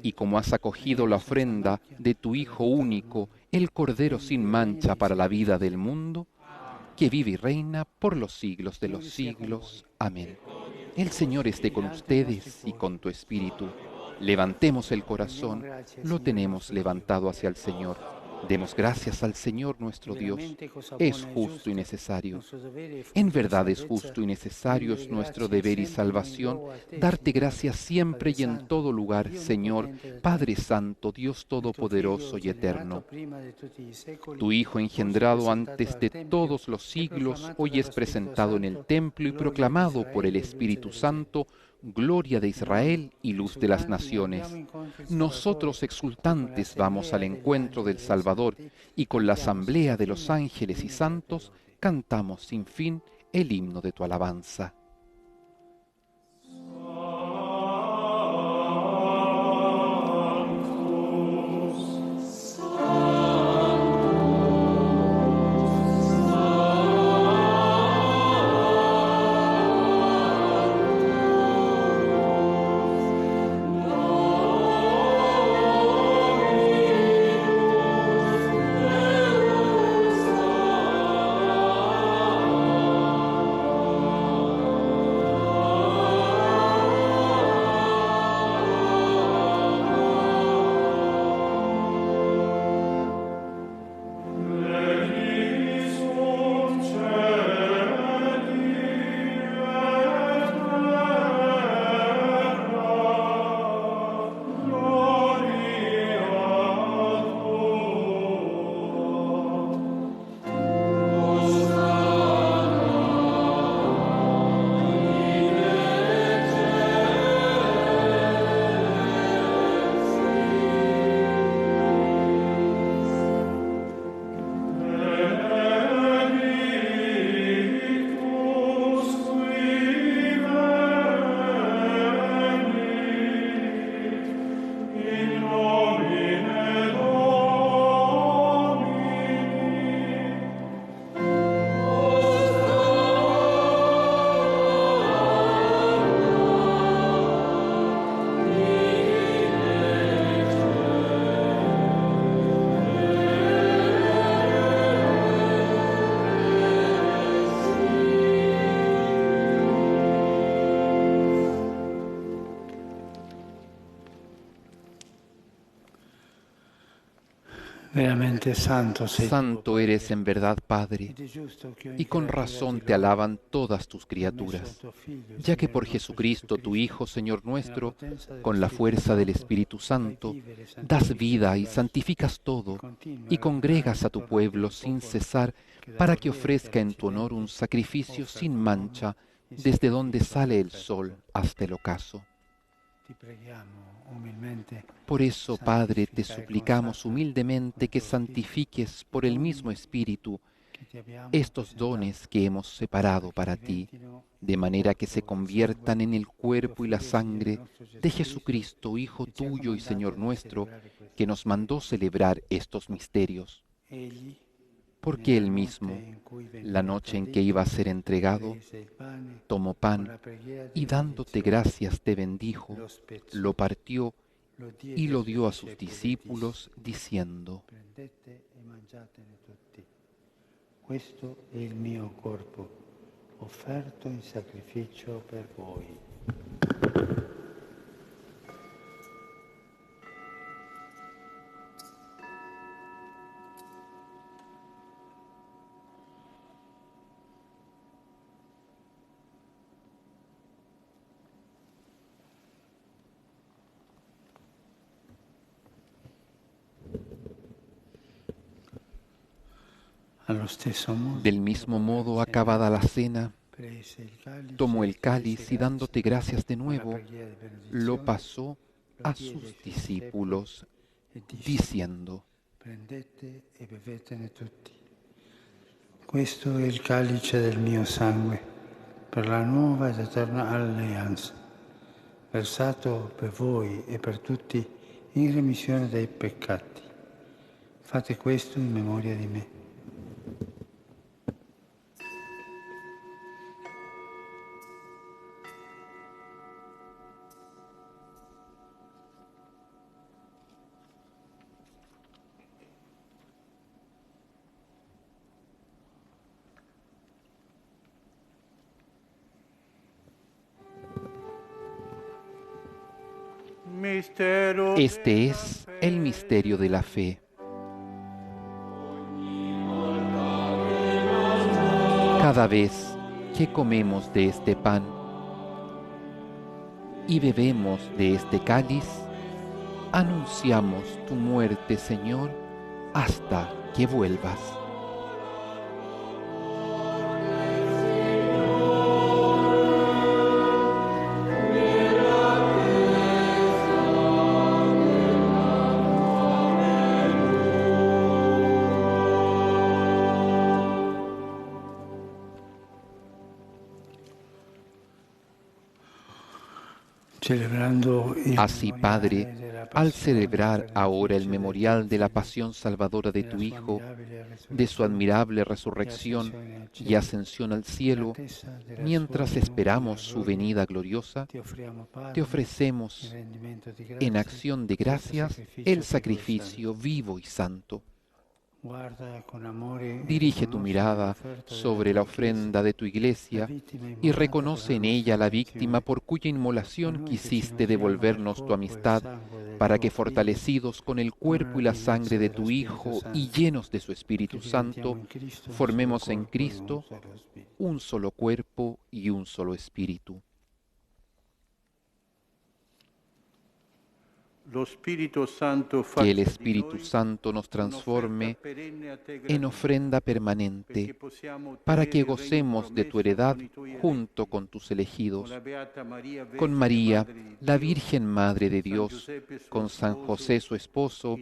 y como has acogido la ofrenda de tu Hijo único, el Cordero sin mancha para la vida del mundo, que vive y reina por los siglos de los siglos. Amén. El Señor esté con ustedes y con tu espíritu. Levantemos el corazón, lo tenemos levantado hacia el Señor. Demos gracias al Señor nuestro Dios. Es justo y necesario. En verdad es justo y necesario, es nuestro deber y salvación, darte gracias siempre y en todo lugar, Señor, Padre Santo, Dios Todopoderoso y Eterno. Tu Hijo engendrado antes de todos los siglos, hoy es presentado en el templo y proclamado por el Espíritu Santo, gloria de Israel y luz de las naciones. Nosotros exultantes vamos al encuentro del Salvador y con la asamblea de los ángeles y santos cantamos sin fin el himno de tu alabanza. Veramente santo sei tu, Santo eres en verdad, Padre, ed è giusto che ogni y con creatura razón ti te lodi, alaban todas tus permesso al criaturas, tuo Figlio, ya que Signore por nostro Jesucristo, tu Jesucristo, Hijo, Señor nella nuestro, potenza dello con la Spirito fuerza del Santo, Espíritu fai Santo, vivere e das santifichi vida y l'universo, santificas e todo, continui y a radunare congregas a tu intorno a te pueblo un sin popolo cesar, che da para que oriente ofrezca en tu honor un all'Occidente sacrificio offre al sin tuo nome mancha, il desde donde sacrificio sale el perfetto. sol hasta el ocaso. Ti preghiamo umilmente, Por eso, Padre, te santifica e suplicamos consacra humildemente con que tuo Spirito santifiques por i el mismo doni Espíritu che ti abbiamo estos presentato, dones que hemos separado perché para ti, diventino de il manera que se corpo e il sangue conviertan en el di tuo cuerpo y la Figlio, Signore sangre nostro de Gesù Cristo, Jesucristo, Hijo che ci ha tuyo y Señor comandato di nuestro, celebrare questo que nos mandó mistero. celebrar estos misterios. Egli, Porque nella él notte mismo, in cui la veniva noche en que iba a tradito, ser entregado, prese il pane, tomó con pan la preghiera di y dándote benedizione, gracias te bendijo, lo spezzò, lo partió lo y diede lo ai suoi dio a sus discepoli e discípulos, disse: diciendo: prendete e mangiatene tutti. Questo è il mio corpo, offerto in sacrificio per voi. Allo stesso modo, Del mismo modo, acabada la cena, prese il calice, tomó el rese cáliz y dándote gracias de con la nuevo, preghiera di lo benedizione, pasó lo a diede ai sus suoi discípulos, discepoli e disse: diciendo: prendete e bevetene tutti. Questo è il calice del mio sangue, per la nuova ed eterna alleanza, versato per voi e per tutti in remissione dei peccati. Fate questo in memoria di me. Este es el misterio de la fe. Cada vez que comemos de este pan y bebemos de este cáliz, anunciamos tu muerte, Señor, hasta que vuelvas. Así, Padre, al celebrar ahora el memorial de la pasión salvadora de tu Hijo, de su admirable resurrección y ascensión al cielo, mientras esperamos su venida gloriosa, te ofrecemos en acción de gracias el sacrificio vivo y santo. Dirige tu mirada sobre la ofrenda de tu Iglesia y reconoce en ella la víctima por cuya inmolación quisiste devolvernos tu amistad, para que fortalecidos con el cuerpo y la sangre de tu Hijo y llenos de su Espíritu Santo, formemos en Cristo un solo cuerpo y un solo espíritu. Que el Espíritu Santo nos transforme en ofrenda permanente, para que gocemos de tu heredad junto con tus elegidos, con María, la Virgen Madre de Dios, con San José su esposo,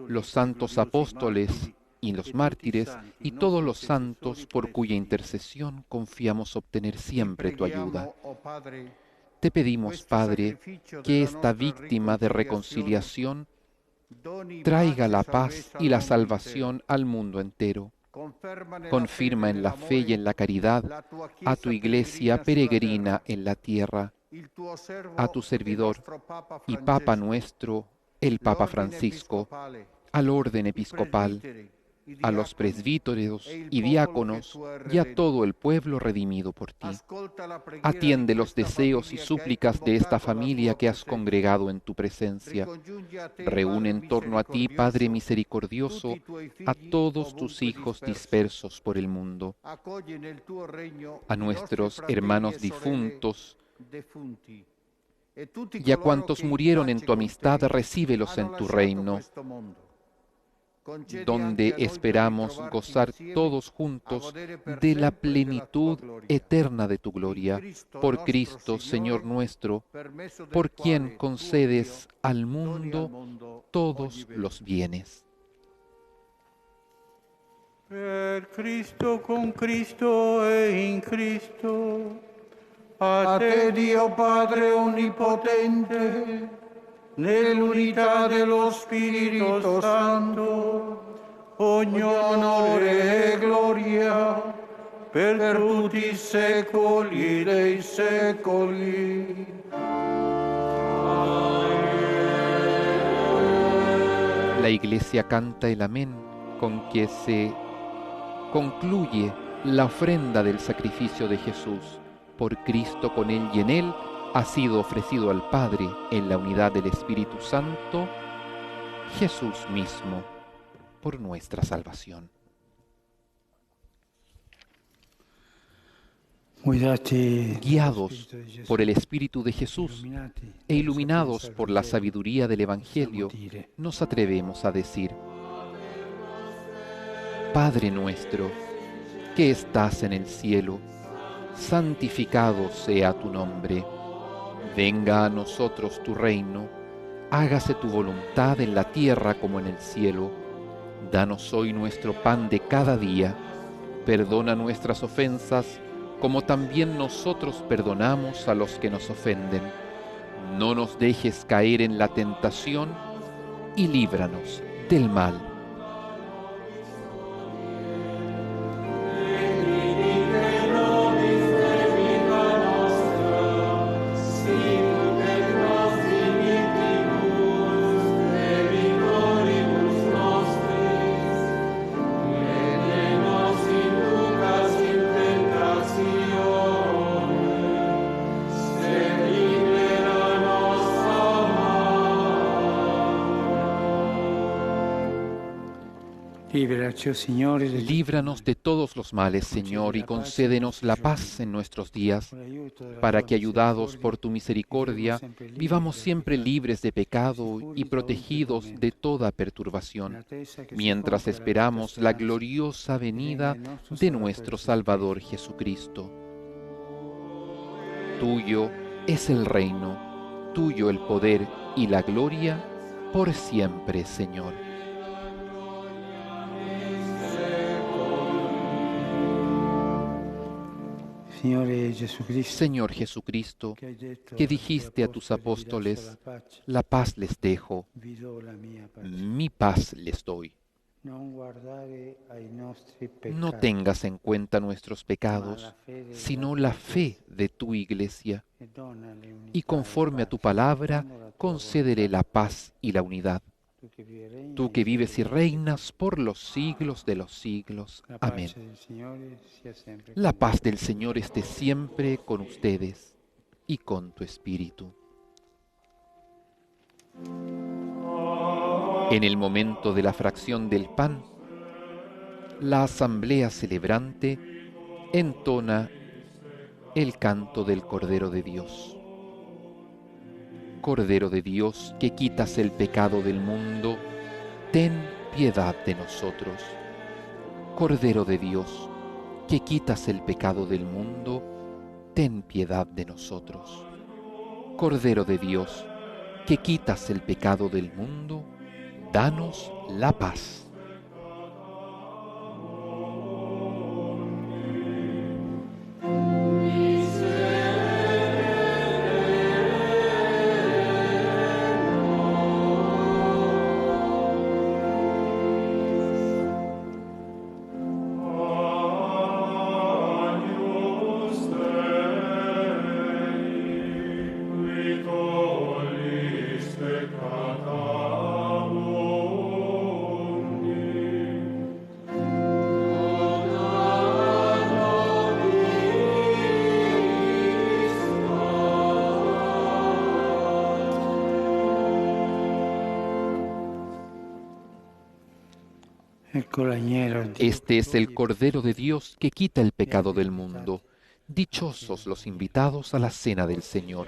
los santos apóstoles y los mártires, y todos los santos por cuya intercesión confiamos obtener siempre tu ayuda. Te pedimos, Padre, que esta víctima de reconciliación traiga la paz y la salvación al mundo entero. Confirma en la fe y en la caridad a tu Iglesia peregrina en la tierra, a tu servidor y Papa nuestro, el Papa Francisco, al orden episcopal, a los presbíteros y diáconos y a todo el pueblo redimido por ti. Atiende los deseos y súplicas de esta familia que has congregado en tu presencia. Reúne en torno a ti, Padre misericordioso, a todos tus hijos dispersos por el mundo, a nuestros hermanos difuntos y a cuantos murieron en tu amistad, recíbelos en tu reino, donde esperamos gozar todos juntos de la plenitud eterna de tu gloria. Por Cristo, Señor nuestro, por quien concedes al mundo todos los bienes. Per Cristo, con Cristo e in Cristo, a te Dio Padre Onnipotente, nell'unità dello Spirito Santo, ogni onore e gloria per tutti i secoli dei secoli. La Iglesia canta el amén con que se concluye la ofrenda del sacrificio de Jesús. Por Cristo, con Él y en Él, ha sido ofrecido al Padre en la unidad del Espíritu Santo, Jesús mismo, por nuestra salvación. Guiados por el Espíritu de Jesús e iluminados por la sabiduría del Evangelio, nos atrevemos a decir: Padre nuestro, que estás en el cielo, santificado sea tu nombre. Venga a nosotros tu reino, hágase tu voluntad en la tierra como en el cielo. Danos hoy nuestro pan de cada día. Perdona nuestras ofensas, como también nosotros perdonamos a los que nos ofenden. No nos dejes caer en la tentación y líbranos del mal. Líbranos de todos los males, Señor, y concédenos la paz en nuestros días, para que, ayudados por tu misericordia, vivamos siempre libres de pecado y protegidos de toda perturbación, mientras esperamos la gloriosa venida de nuestro Salvador Jesucristo. Tuyo es el reino, tuyo el poder y la gloria, por siempre, Señor. Señor Jesucristo, que dijiste a tus apóstoles: la paz les dejo, mi paz les doy. No tengas en cuenta nuestros pecados, sino la fe de tu Iglesia, y conforme a tu palabra, concédele la paz y la unidad. Tú que vives y reinas por los siglos de los siglos. Amén. La paz del Señor esté siempre con ustedes y con tu espíritu. En el momento de la fracción del pan, la asamblea celebrante entona el canto del Cordero de Dios. Cordero de Dios, que quitas el pecado del mundo, ten piedad de nosotros. Cordero de Dios, que quitas el pecado del mundo, ten piedad de nosotros. Cordero de Dios, que quitas el pecado del mundo, danos la paz. Este es el Cordero de Dios que quita el pecado del mundo. Dichosos los invitados a la cena del Señor.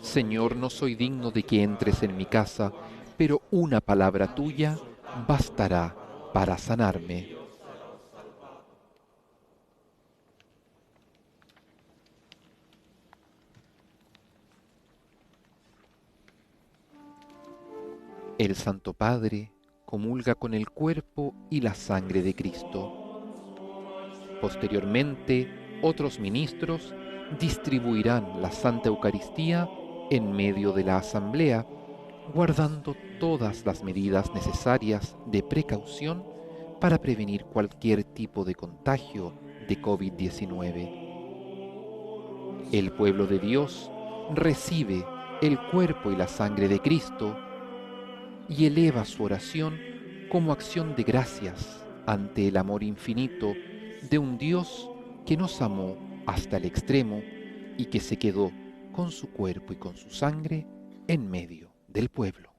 Señor, no soy digno de que entres en mi casa, pero una palabra tuya bastará para sanarme. El Santo Padre comulga con el cuerpo y la sangre de Cristo. Posteriormente, otros ministros distribuirán la Santa Eucaristía en medio de la asamblea, guardando todas las medidas necesarias de precaución para prevenir cualquier tipo de contagio de COVID-19. El pueblo de Dios recibe el cuerpo y la sangre de Cristo y eleva su oración como acción de gracias ante el amor infinito de un Dios que nos amó hasta el extremo y que se quedó con su cuerpo y con su sangre en medio del pueblo.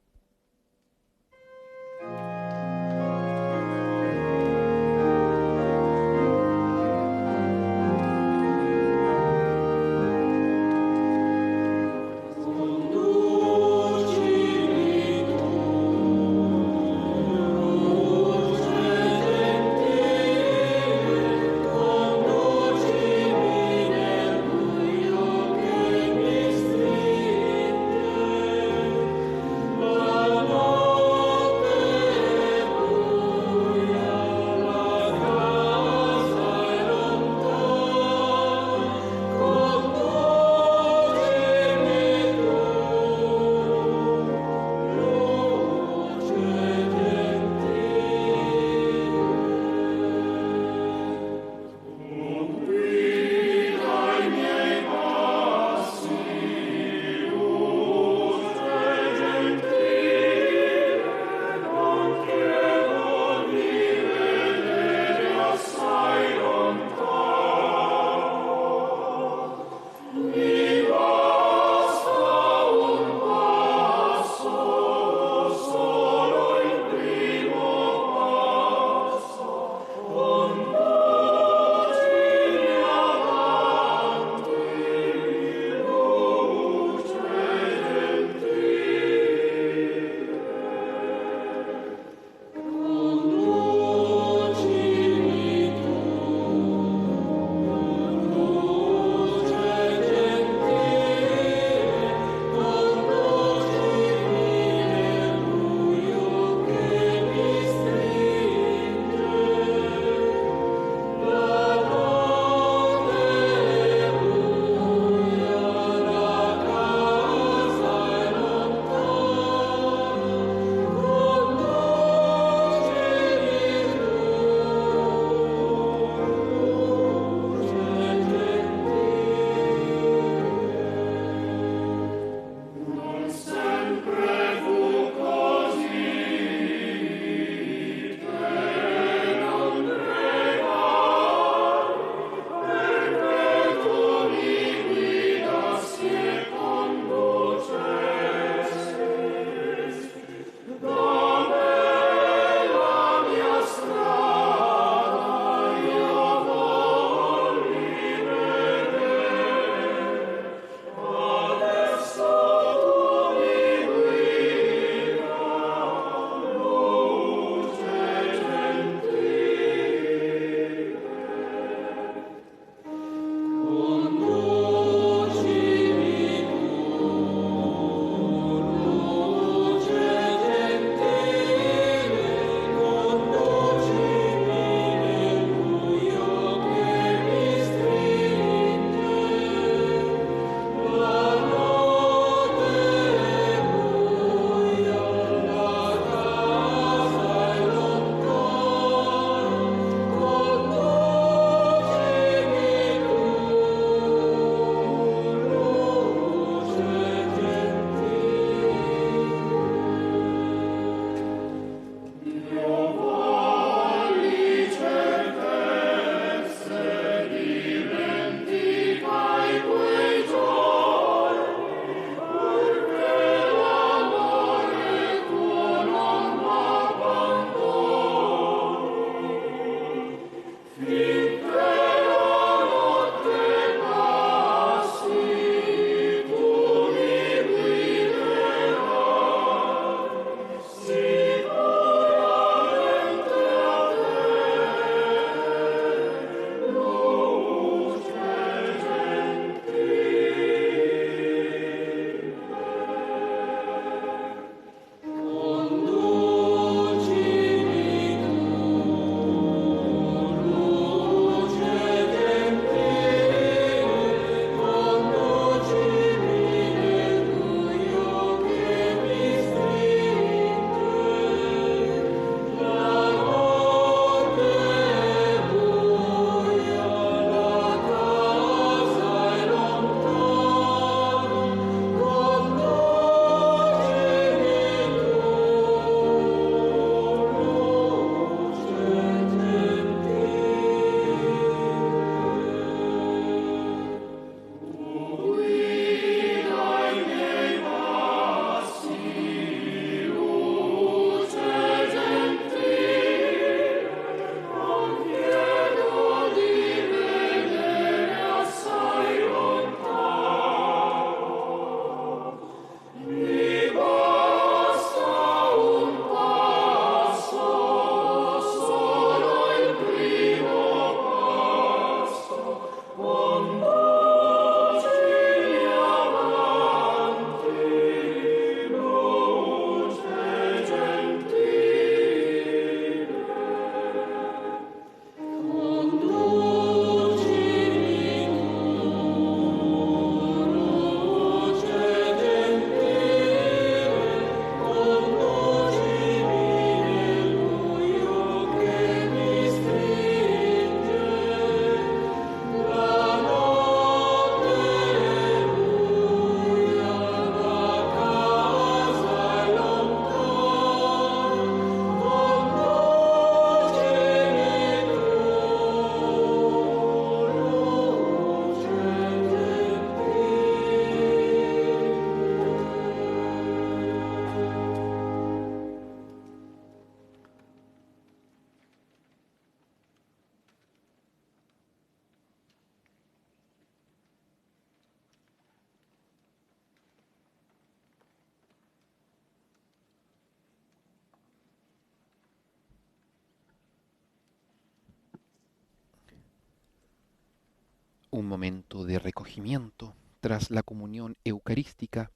un momento de recogimiento tras la comunión eucarística,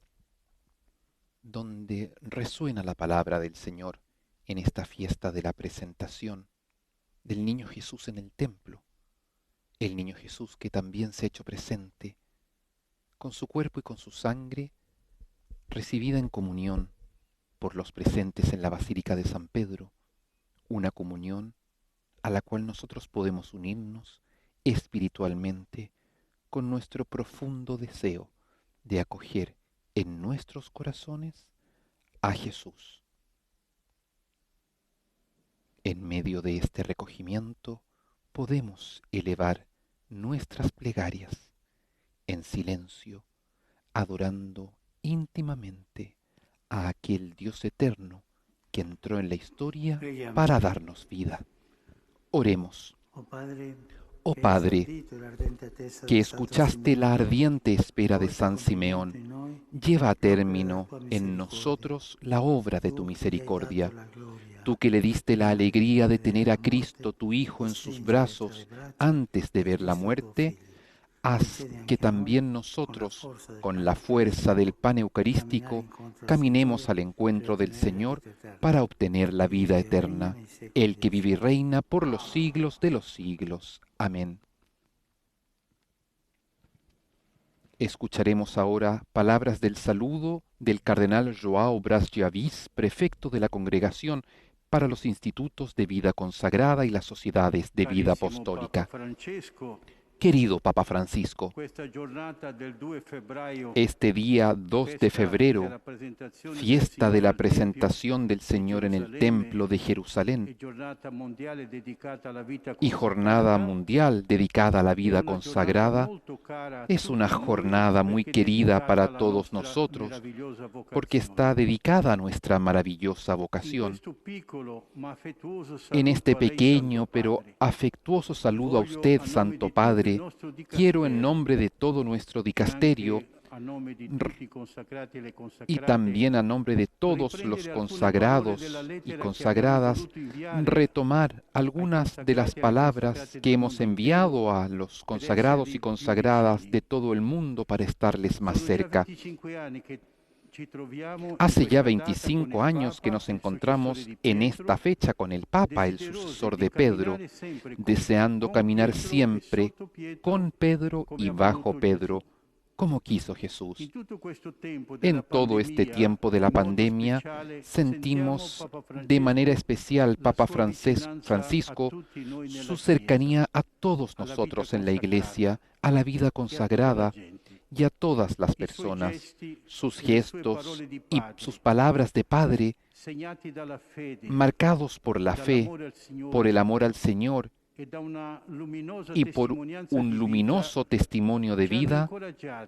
donde resuena la palabra del Señor en esta fiesta de la presentación del niño Jesús en el templo, el niño Jesús que también se ha hecho presente con su cuerpo y con su sangre, recibida en comunión por los presentes en la Basílica de San Pedro, una comunión a la cual nosotros podemos unirnos espiritualmente con nuestro profundo deseo de acoger en nuestros corazones a Jesús. En medio de este recogimiento podemos elevar nuestras plegarias en silencio, adorando íntimamente a aquel Dios eterno que entró en la historia para darnos vida. Oremos. Oh Padre, que escuchaste la ardiente espera de San Simeón, lleva a término en nosotros la obra de tu misericordia. Tú que le diste la alegría de tener a Cristo, tu Hijo, en sus brazos antes de ver la muerte, haz que también nosotros, con la fuerza del pan eucarístico, caminemos al encuentro del Señor para obtener la vida eterna, el que vive y reina por los siglos de los siglos. Amén. Escucharemos ahora palabras del saludo del cardenal João Braz de Avis, prefecto de la Congregación para los Institutos de Vida Consagrada y las Sociedades de Vida Apostólica. Querido Papa Francisco, este día 2 de febrero, fiesta de la presentación del Señor en el Templo de Jerusalén y jornada mundial dedicada a la vida consagrada, es una jornada muy querida para todos nosotros porque está dedicada a nuestra maravillosa vocación. En este pequeño pero afectuoso saludo a usted, Santo Padre, quiero en nombre de todo nuestro dicasterio y también a nombre de todos los consagrados y consagradas retomar algunas de las palabras que hemos enviado a los consagrados y consagradas de todo el mundo para estarles más cerca. Hace ya 25 años que nos encontramos en esta fecha con el Papa, el sucesor de Pedro, deseando caminar siempre con Pedro y bajo Pedro, como quiso Jesús. En todo este tiempo de la pandemia, sentimos de manera especial, Papa Francisco, su cercanía a todos nosotros en la Iglesia, a la vida consagrada, y a todas las personas, sus gestos y sus palabras de Padre, marcados por la fe, por el amor al Señor y por un luminoso testimonio de vida,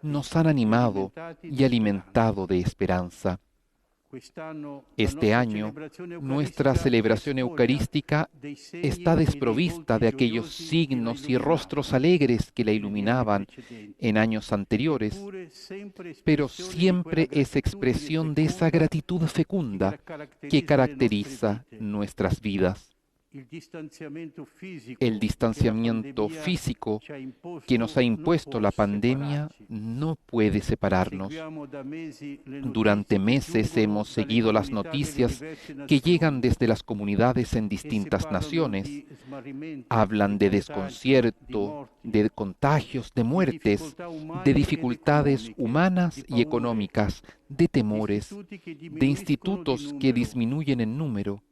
nos han animado y alimentado de esperanza. Este año, nuestra celebración eucarística está desprovista de aquellos signos y rostros alegres que la iluminaban en años anteriores, pero siempre es expresión de esa gratitud fecunda que caracteriza nuestras vidas. El distanciamiento físico que nos ha impuesto la pandemia no puede separarnos. Durante meses hemos seguido las noticias que llegan desde las comunidades en distintas naciones. Hablan de desconcierto, de contagios, de muertes, de dificultades humanas y económicas, de temores, de institutos que disminuyen en número.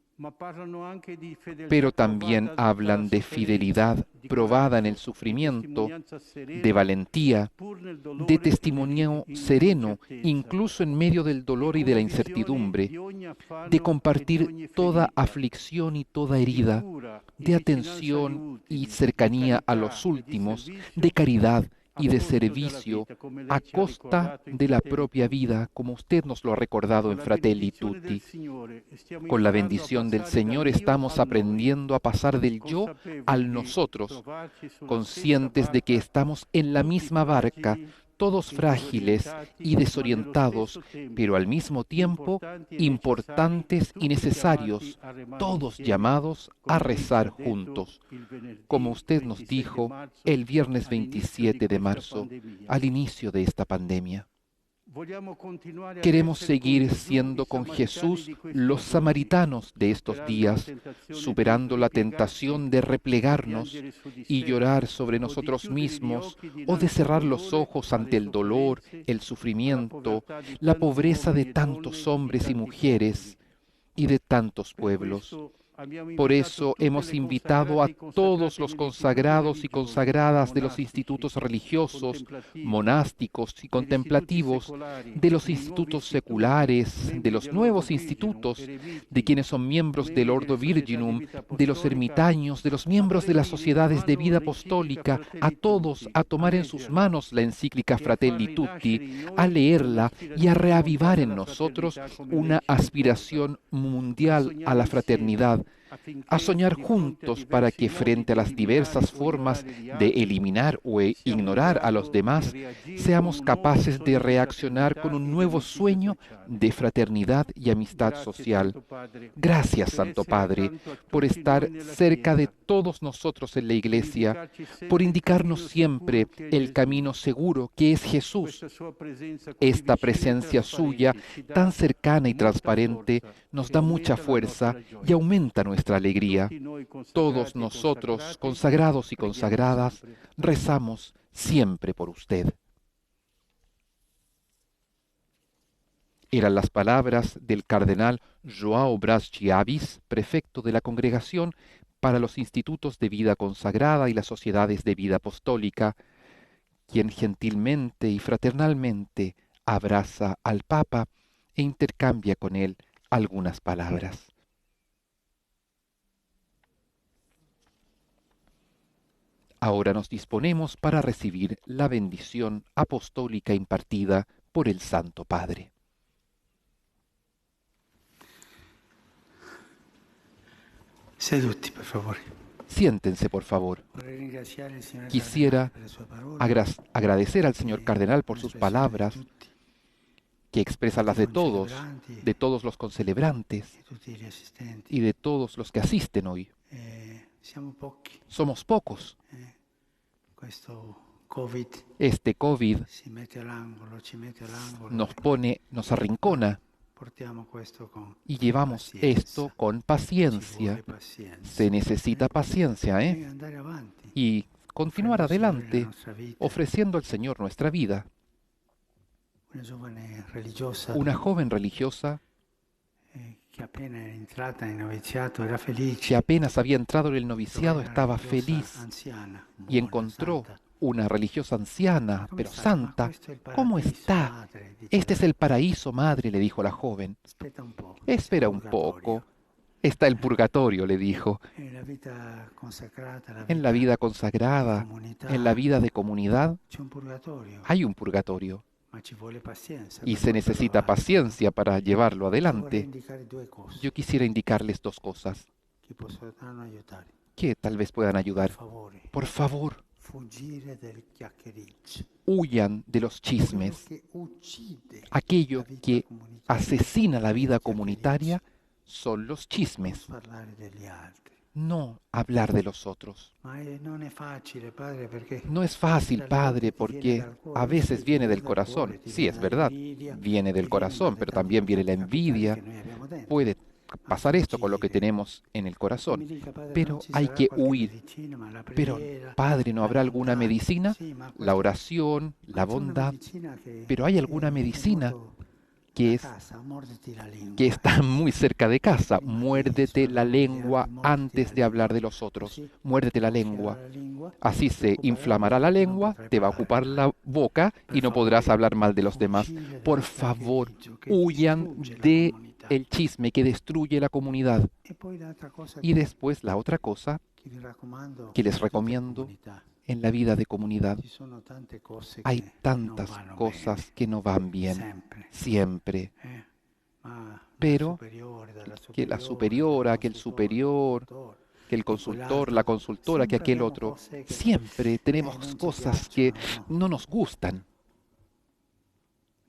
Pero también hablan de fidelidad probada en el sufrimiento, de valentía, de testimonio sereno, incluso en medio del dolor y de la incertidumbre, de compartir toda aflicción y toda herida, de atención y cercanía a los últimos, de caridad y de servicio a costa de la propia vida, como usted nos lo ha recordado en Fratelli Tutti. Con la bendición del Señor estamos aprendiendo a pasar del yo al nosotros, conscientes de que estamos en la misma barca, todos frágiles y desorientados, pero al mismo tiempo importantes y necesarios, todos llamados a rezar juntos. Como usted nos dijo el viernes 27 de marzo, al inicio de esta pandemia. Queremos seguir siendo con Jesús los samaritanos de estos días, superando la tentación de replegarnos y llorar sobre nosotros mismos o de cerrar los ojos ante el dolor, el sufrimiento, la pobreza de tantos hombres y mujeres y de tantos pueblos. Por eso hemos invitado a todos los consagrados y consagradas de los institutos religiosos, monásticos y contemplativos, de los institutos seculares, de los nuevos institutos, de quienes son miembros del Ordo Virginum, de los ermitaños, de los miembros de las sociedades de vida apostólica, a todos a tomar en sus manos la encíclica Fratelli Tutti, a leerla y a reavivar en nosotros una aspiración mundial a la fraternidad, a soñar juntos para que frente a las diversas formas de eliminar o ignorar a los demás, seamos capaces de reaccionar con un nuevo sueño de fraternidad y amistad social. Gracias, Santo Padre, por estar cerca de todos nosotros en la Iglesia, por indicarnos siempre el camino seguro que es Jesús. Esta presencia suya, tan cercana y transparente, nos da mucha fuerza y aumenta nuestra alegría. Todos nosotros, consagrados y consagradas, rezamos siempre por usted. Eran las palabras del cardenal João Braz Chiavis, prefecto de la Congregación para los Institutos de Vida Consagrada y las Sociedades de Vida Apostólica, quien gentilmente y fraternalmente abraza al Papa e intercambia con él algunas palabras. Ahora nos disponemos para recibir la bendición apostólica impartida por el Santo Padre. Seduti, por favor. Siéntense, por favor. Quisiera agradecer al señor cardenal por sus palabras, que expresan las de todos los concelebrantes y de todos los que asisten hoy. Somos pocos. Este COVID nos arrincona y llevamos esto con paciencia. Se necesita paciencia, y continuar adelante ofreciendo al Señor nuestra vida. Una joven religiosa que apenas había entrado en el noviciado estaba feliz y encontró una religiosa anciana, pero santa. ¿Cómo está? Este es el paraíso, madre, le dijo la joven. Espera un poco. Está el purgatorio, le dijo. En la vida consagrada, en la vida de comunidad, hay un purgatorio. Y se necesita paciencia para llevarlo adelante. Yo quisiera indicarles dos cosas que tal vez puedan ayudar. Por favor, huyan de los chismes. Aquello que asesina la vida comunitaria son los chismes. No hablar de los otros. No es fácil, Padre, porque a veces viene del corazón. Sí, es verdad, viene del corazón, pero también viene la envidia. Puede pasar esto con lo que tenemos en el corazón, pero hay que huir. Pero, Padre, ¿no habrá alguna medicina? La oración, la bondad, pero ¿hay alguna medicina que está muy cerca de casa? Muérdete la lengua antes de hablar de los otros. Muérdete la lengua. Así se inflamará la lengua, te va a ocupar la boca y no podrás hablar mal de los demás. Por favor, huyan de el chisme que destruye la comunidad. Y después la otra cosa que les recomiendo en la vida de comunidad. Hay tantas cosas que no van bien, siempre. Pero que la superiora, que el superior, que el consultor, la consultora, que aquel otro, siempre tenemos cosas que no nos gustan.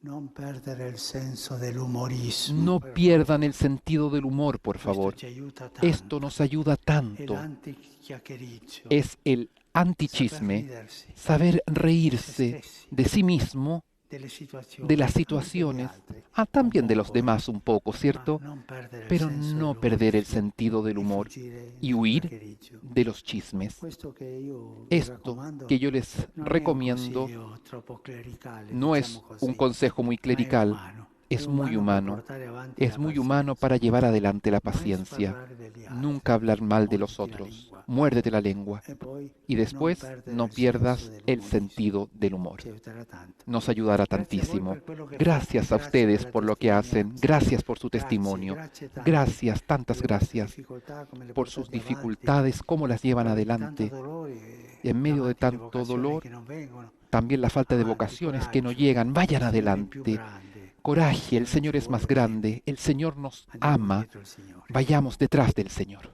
non perdere il senso dell'umorismo. No pierdan el sentido del humor, por Questo favor. ci aiuta tanto. Esto nos ayuda È tanto. l'antichiacchiericcio. Es el Saper antichisme, ridersi saber reírse de sí mismo, delle situazioni, de las anche degli situaciones, altri, también un de los poco, demás un poco, ma ¿cierto? non perdere il Pero senso no perder el dell'umorismo sentido del e humor fuggire y dal huir chiacchiericcio. de los chismes. Questo che io vi Esto raccomando que yo les non è un recomiendo consiglio troppo clericale, no es diciamo così, un consejo muy ma è clerical, umano. es È muy per humano, portare avanti es la muy humano para pazienza. llevar adelante la Non è paciencia. sparlare degli altri. Nunca hablar mal de los Morditi la otros. lingua. Muérdete la lengua. E poi Y después non perdere no il senso pierdas el dell'umorismo. sentido del humor. Ci aiuterà tanto. Nos ayudará Grazie a voi tantísimo. per quello che Gracias fate, a grazie ustedes per la por lo que hacen. testimonianza. Gracias por su Grazie, testimonio. grazie tante Gracias, tantas per le vostre gracias difficoltà, come le por sus portate avanti, dificultades, cómo las llevan per adelante. tanto dolore, Y en medio de davanti alle tanto vocazioni dolor, che non vengono. también la falta de Avanti, vocaciones que no coraggio. llegan. Vayan Il Signore è più adelante. grande. Coraje, el Il Signore Señor ci es más vuole bene. grande. El Señor nos Andiamo ama. dietro al Signore. Vayamos detrás del Señor.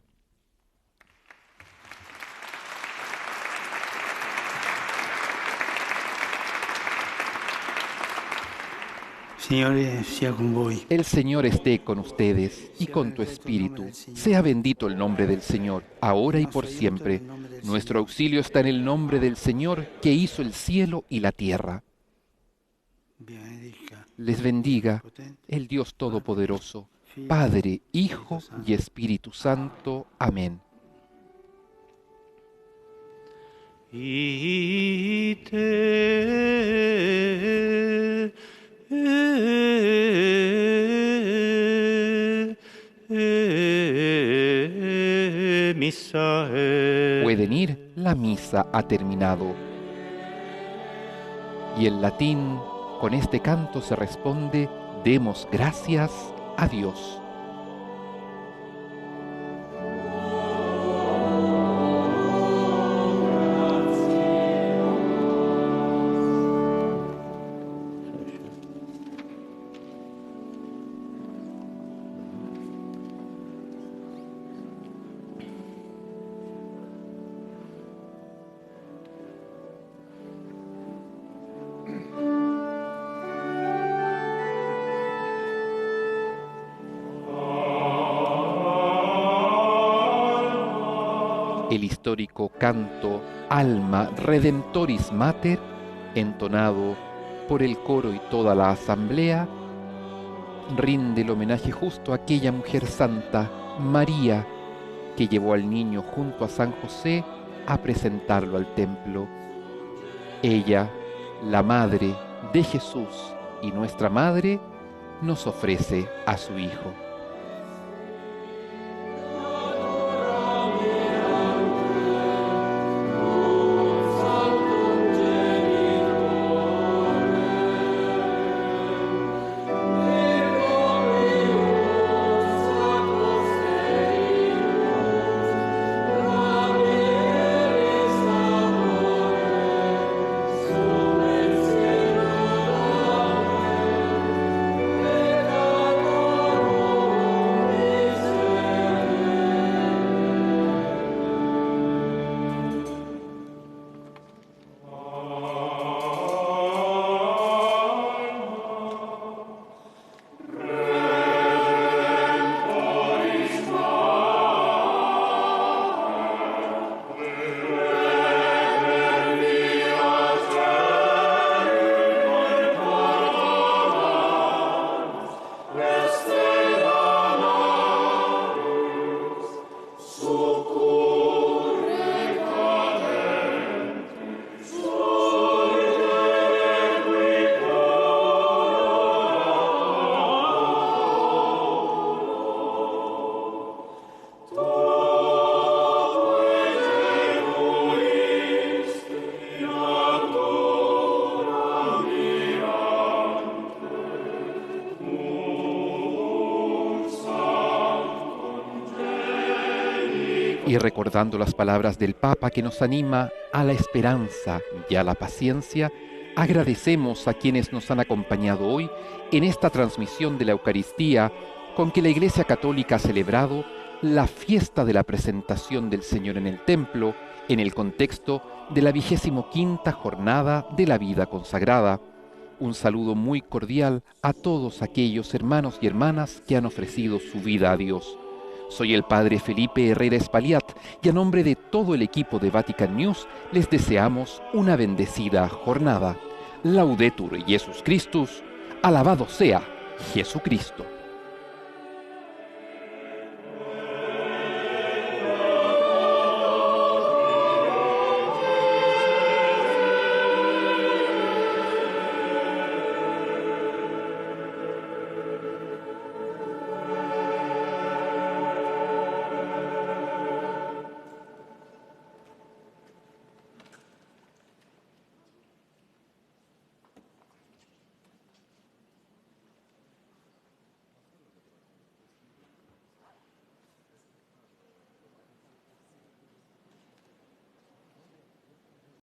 Signore sia con voi. El Señor esté con ustedes y con tu espíritu. Sea bendito el nombre del Señor, ahora y por siempre. Nuestro auxilio está en el nombre del Señor que hizo el cielo y la tierra. Benedica Les bendiga potente, el Dios Todopoderoso, Figlio, Padre, Hijo Santo. y Espíritu Santo. Amén. Missa è. Pueden ir, la misa ha terminado. Y el latín, con este canto se responde, demos gracias a Dios. El histórico canto Alma Redemptoris Mater, entonado por el coro y toda la asamblea, rinde el homenaje justo a aquella mujer santa, María, que llevó al niño junto a San José a presentarlo al templo. Ella, la madre de Jesús y nuestra madre, nos ofrece a su Hijo. Y recordando las palabras del Papa que nos anima a la esperanza y a la paciencia, agradecemos a quienes nos han acompañado hoy en esta transmisión de la Eucaristía con que la Iglesia Católica ha celebrado la fiesta de la presentación del Señor en el templo en el contexto de la 25ª jornada de la vida consagrada. Un saludo muy cordial a todos aquellos hermanos y hermanas que han ofrecido su vida a Dios. Soy el Padre Felipe Herrera Espaliat y a nombre de todo el equipo de Vatican News les deseamos una bendecida jornada. Laudetur Jesus Christus, alabado sea Jesucristo.